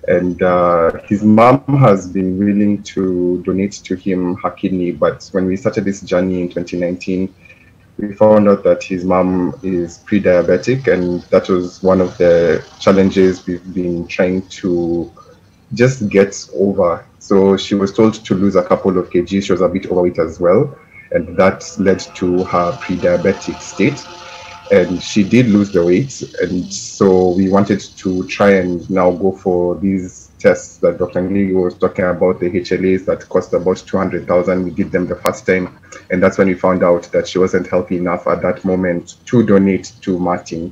and his mom has been willing to donate to him her kidney, but when we started this journey in 2019. We found out that his mom is pre-diabetic, and that was one of the challenges we've been trying to just get over. So she was told to lose a couple of kgs. She was a bit overweight as well, and that led to her pre-diabetic state. And she did lose the weight, and so we wanted to try and now go for these tests that Dr. Ngili was talking about, the HLAs that cost about 200,000. We did them the first time, and that's when we found out that she wasn't healthy enough at that moment to donate to Martin.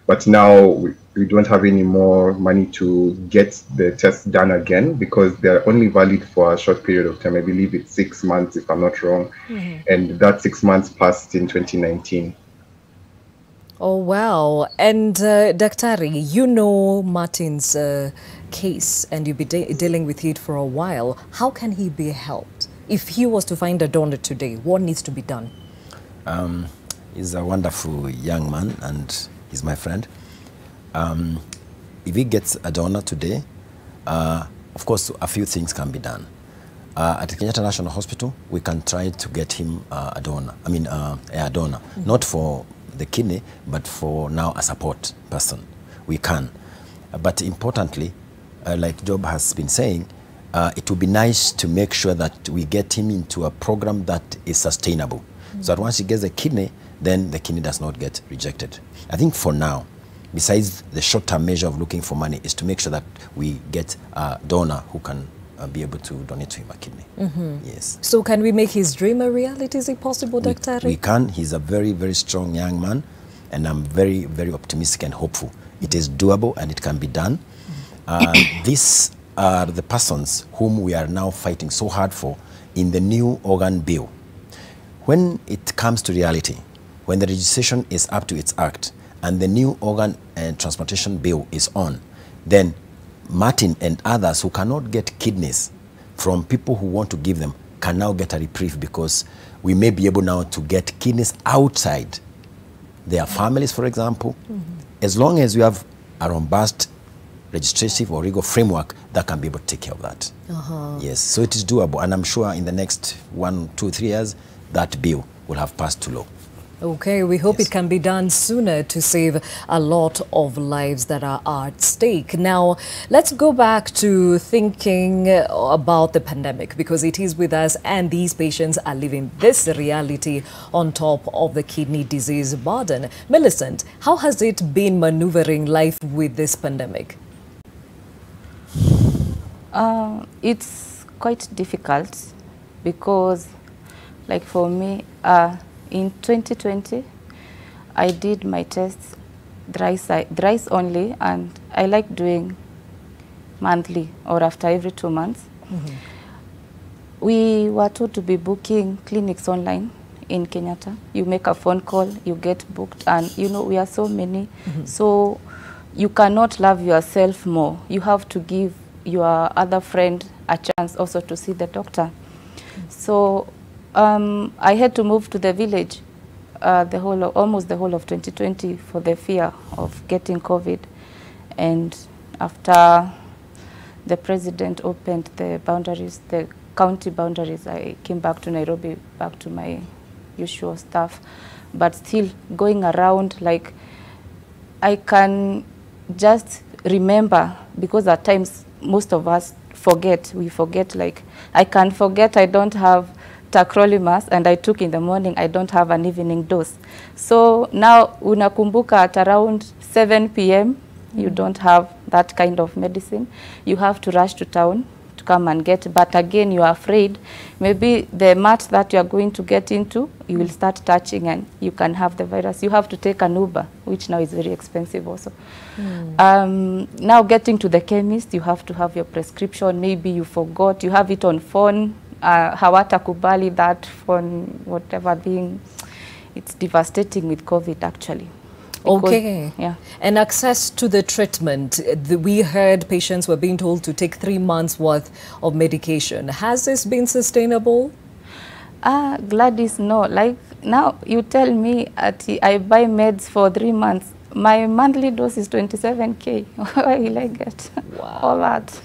But now we don't have any more money to get the tests done again because they're only valid for a short period of time. I believe it's 6 months, if I'm not wrong. And that 6 months passed in 2019. Oh, wow. And Daktari, you know Martin's case and you've been dealing with it for a while. How can he be helped? If he was to find a donor today, what needs to be done? He's a wonderful young man and he's my friend. If he gets a donor today, of course, a few things can be done. At Kenyatta National Hospital, we can try to get him a donor. I mean, a donor, not for the kidney, but for now a support person. We can. But importantly, like Job has been saying, it would be nice to make sure that we get him into a program that is sustainable. So that once he gets a kidney, then the kidney does not get rejected. I think for now, besides the short-term measure of looking for money, is to make sure that we get a donor who can be able to donate to him a kidney. Yes. So can we make his dream a reality? Is it possible, Dr. We can. He's a very, very strong young man, and I'm very, very optimistic and hopeful. It is doable and it can be done. These are the persons whom we are now fighting so hard for in the new organ bill. When it comes to reality, when the registration is up to its act and the new organ and transplantation bill is on, then Martin and others who cannot get kidneys from people who want to give them can now get a reprieve, because we may be able now to get kidneys outside their families, for example, as long as you have a robust legislative or legal framework that can be able to take care of that. Yes, so it is doable, and I'm sure in the next 1, 2, 3 years, that bill will have passed to law. Okay, we hope it can be done sooner to save a lot of lives that are at stake. Now, let's go back to thinking about the pandemic, because it is with us and these patients are living this reality on top of the kidney disease burden. Millicent, how has it been maneuvering life with this pandemic? It's quite difficult because, like for me, in 2020, I did my tests thrice only, and I like doing monthly or after every 2 months. We were told to be booking clinics online in Kenyatta. You make a phone call, you get booked, and you know, we are so many. So you cannot love yourself more. You have to give your other friend a chance also to see the doctor. So I had to move to the village almost the whole of 2020 for the fear of getting COVID. And after the president opened the boundaries, the county boundaries, I came back to Nairobi, back to my usual stuff. But still going around, like, I can just remember, because at times most of us we forget, like, I can forget I don't have tacrolimus, and I took in the morning, I don't have an evening dose. So now unakumbuka at around 7 p.m. you don't have that kind of medicine. You have to rush to town to come and get, but again you are afraid maybe the mat that you are going to get into, you will start touching and you can have the virus. You have to take an Uber, which now is very expensive also. Now getting to the chemist, you have to have your prescription. Maybe you forgot, you have it on phone. Hawatakubali that phone, whatever being, it's devastating with COVID actually. Because, okay. Yeah. And access to the treatment. We heard patients were being told to take 3 months worth of medication. Has this been sustainable? Gladys, no. Like now you tell me I buy meds for 3 months. My monthly dose is 27K. Where will I get all that?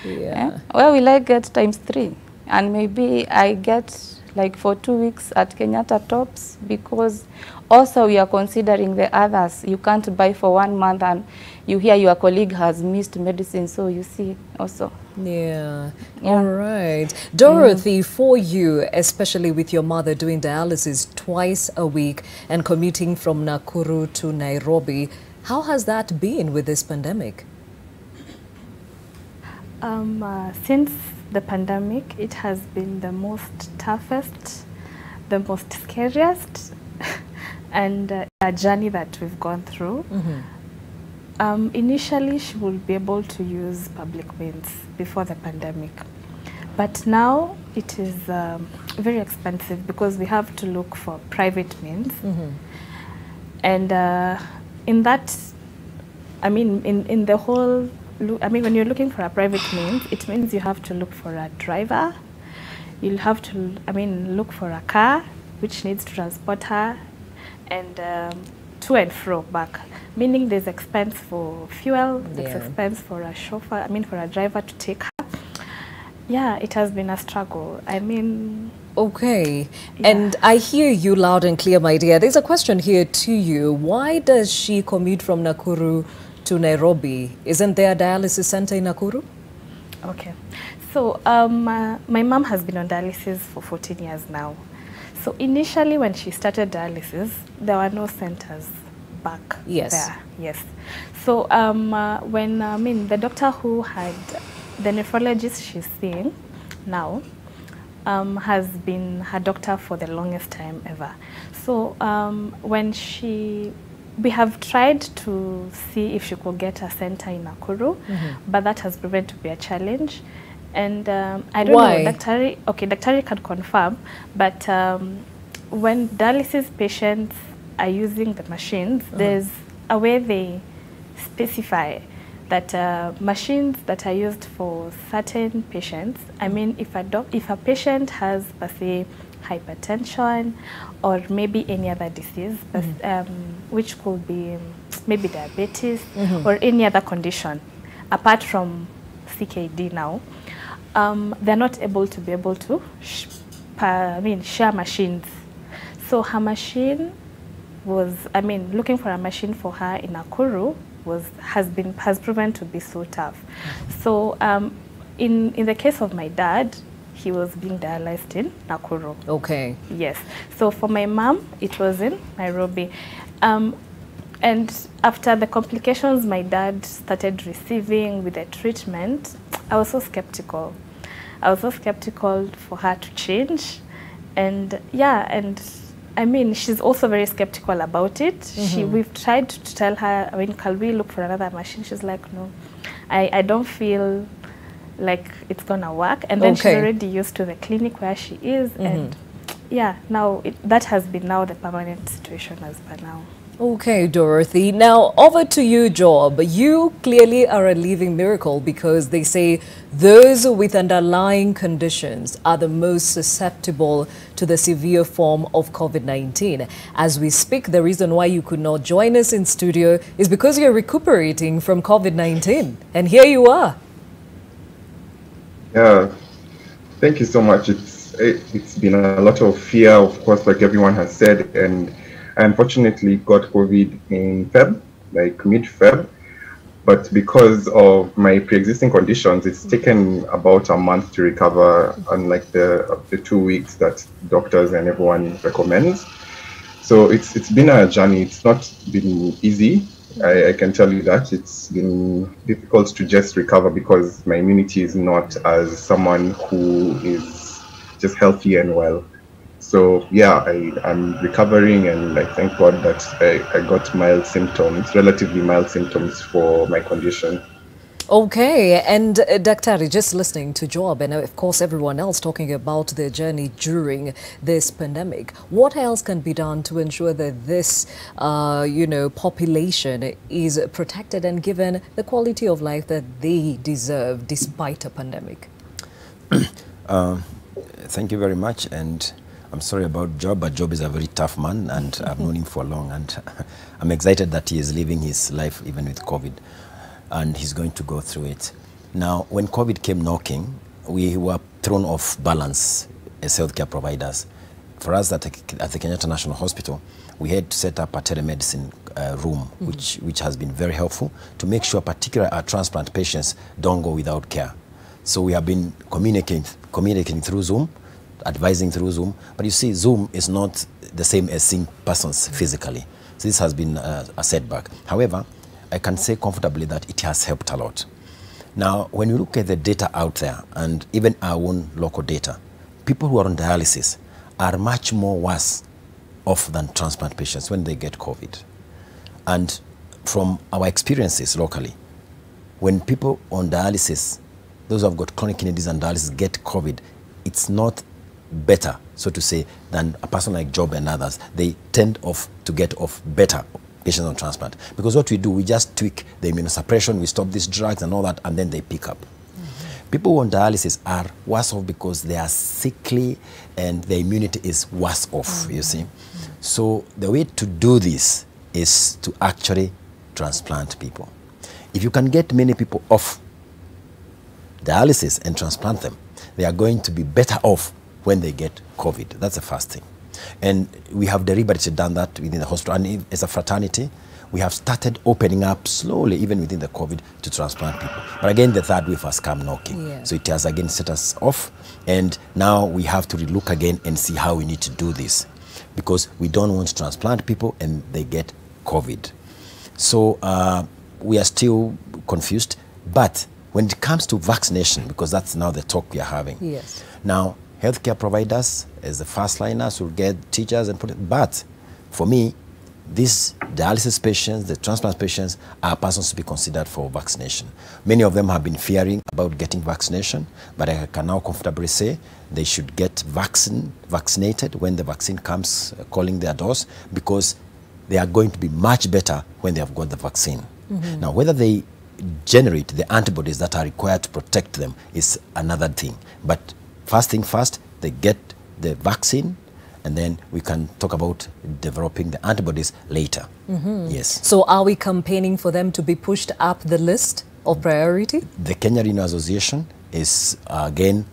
Yeah. Where will I get times 3? And maybe I get like for 2 weeks at Kenyatta tops, because also we are considering the others. You can't buy for 1 month and you hear your colleague has missed medicine, so you see also. Yeah. All right. Dorothy, for you, especially with your mother doing dialysis twice a week and commuting from Nakuru to Nairobi, how has that been with this pandemic? Since the pandemic, it has been the most toughest, the most scariest, and a journey that we've gone through. Initially, she would be able to use public means before the pandemic, but now it is very expensive because we have to look for private means, and in that, I mean, in the whole. I mean, when you're looking for a private means, it means you have to look for a driver. You'll have to, look for a car, which needs to transport her, and to and fro back. Meaning there's expense for fuel, there's expense for a chauffeur, for a driver to take her. Yeah, it has been a struggle. Okay, and I hear you loud and clear, my dear. There's a question here to you. Why does she commute from Nakuru to Nairobi? Isn't there a dialysis center in Nakuru? Okay, so my mom has been on dialysis for 14 years now. So initially when she started dialysis, there were no centers back there. Yes. So when the doctor who had the nephrologist she's seeing now has been her doctor for the longest time ever. So when we have tried to see if she could get a center in Nakuru, but that has proven to be a challenge. And I don't know, Daktari can confirm, but when dialysis patients are using the machines, there's a way they specify that machines that are used for certain patients, I mean, if a patient has, per se, hypertension or maybe any other disease, which could be maybe diabetes or any other condition, apart from CKD now, they're not able to share machines. So her machine was, looking for a machine for her in Nakuru has proven to be so tough. So in the case of my dad, he was being dialyzed in Nakuru. Okay. Yes. So for my mom, it was in Nairobi. And after the complications my dad started receiving with the treatment, I was so skeptical. I was so skeptical for her to change. And yeah, and she's also very skeptical about it. We've tried to tell her, can we look for another machine? She's like, no, I don't feel like it's gonna work. And then she's already used to the clinic where she is. And yeah, now that has been now the permanent situation as per now. Okay, Dorothy. Now, over to you, Job. You clearly are a living miracle because they say those with underlying conditions are the most susceptible to the severe form of COVID-19. As we speak, the reason why you could not join us in studio is because you're recuperating from COVID-19. And here you are. Yeah, thank you so much. It's been a lot of fear, of course, like everyone has said, and I unfortunately got COVID in mid-Feb, but because of my pre-existing conditions, it's taken about a month to recover, unlike the 2 weeks that doctors and everyone recommends. So it's been a journey. It's not been easy. I can tell you that. It's been difficult to just recover because my immunity is not as someone who is just healthy and well. So yeah, I'm recovering, and I thank God that I got mild symptoms, relatively mild symptoms for my condition. Okay, and Daktari, just listening to Job and of course everyone else talking about their journey during this pandemic, what else can be done to ensure that this, population is protected and given the quality of life that they deserve despite a pandemic? Thank you very much, and I'm sorry about Job, but Job is a very tough man, and I've known him for long, and I'm excited that he is living his life even with COVID, and he's going to go through it. Now, when COVID came knocking, we were thrown off balance as healthcare providers. For us at the Kenyatta National Hospital, we had to set up a telemedicine room, which has been very helpful to make sure particularly our transplant patients don't go without care. So we have been communicating through Zoom, advising through Zoom, but you see, Zoom is not the same as seeing persons physically. So this has been a setback. However, I can say comfortably that it has helped a lot. Now, when you look at the data out there, and even our own local data, people who are on dialysis are much more worse off than transplant patients when they get COVID. And from our experiences locally, when people on dialysis, those who have got chronic kidney disease and dialysis get COVID, it's not better, so to say, than a person like Job and others. They tend to get off better patients on transplant. Because what we do, we just tweak the immunosuppression, we stop these drugs and all that, and then they pick up. People who on dialysis are worse off because they are sickly and their immunity is worse off, you see. So the way to do this is to actually transplant people. If you can get many people off dialysis and transplant them, they are going to be better off when they get COVID. That's the first thing. And we have deliberately done that within the hospital. And as a fraternity, we have started opening up slowly, even within the COVID, to transplant people. But again, the third wave has come knocking. Yeah. So it has again set us off. And now we have to relook again and see how we need to do this. Because we don't want to transplant people and they get COVID. So we are still confused. But when it comes to vaccination, because that's now the talk we are having. Yes. Now, healthcare providers, as the first liners, will get teachers and put it. But for me, these dialysis patients, the transplant patients, are persons to be considered for vaccination. Many of them have been fearing about getting vaccination, but I can now comfortably say they should get vaccinated when the vaccine comes calling their doors, because they are going to be much better when they have got the vaccine. Now, whether they generate the antibodies that are required to protect them is another thing. But first thing first, they get the vaccine, and then we can talk about developing the antibodies later. Yes. So are we campaigning for them to be pushed up the list of priority? The Kenya Renal Association is again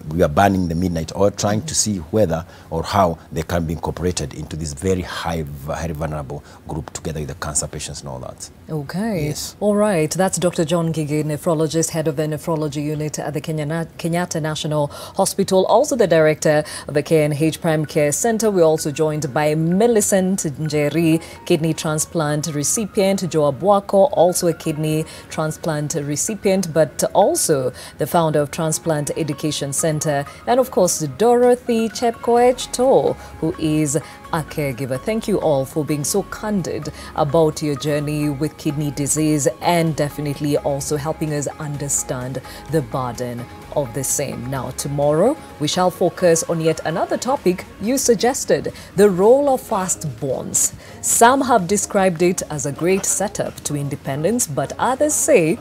we are banning the midnight oil, trying to see whether or how they can be incorporated into this very very vulnerable group together with the cancer patients and all that. Okay. Yes. All right. That's Dr. John Gige, nephrologist, head of the nephrology unit at the Kenyatta National Hospital, also the director of the KNH Prime Care Center. We're also joined by Millicent Njeri, kidney transplant recipient, Joab Wako, also a kidney transplant recipient, but also the founder of Transplant Education Center, and of course Dorothy Chepkoech Too, who is a caregiver. Thank you all for being so candid about your journey with kidney disease, and definitely also helping us understand the burden of the same. Now, tomorrow we shall focus on yet another topic you suggested, the role of firstborns. Some have described it as a great setup to independence, but others say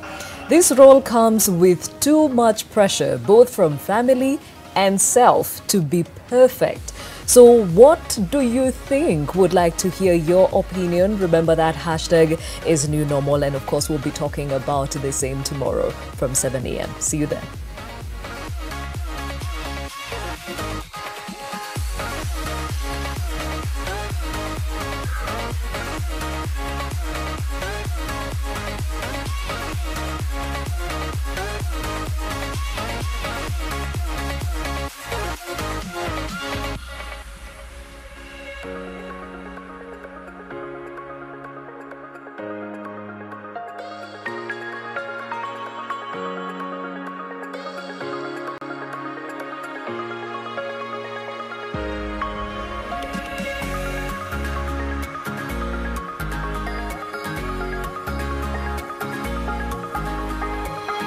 this role comes with too much pressure, both from family and self, to be perfect. So what do you think? Would like to hear your opinion. Remember that hashtag is new normal, and of course we'll be talking about the same tomorrow from 7 a.m. See you then.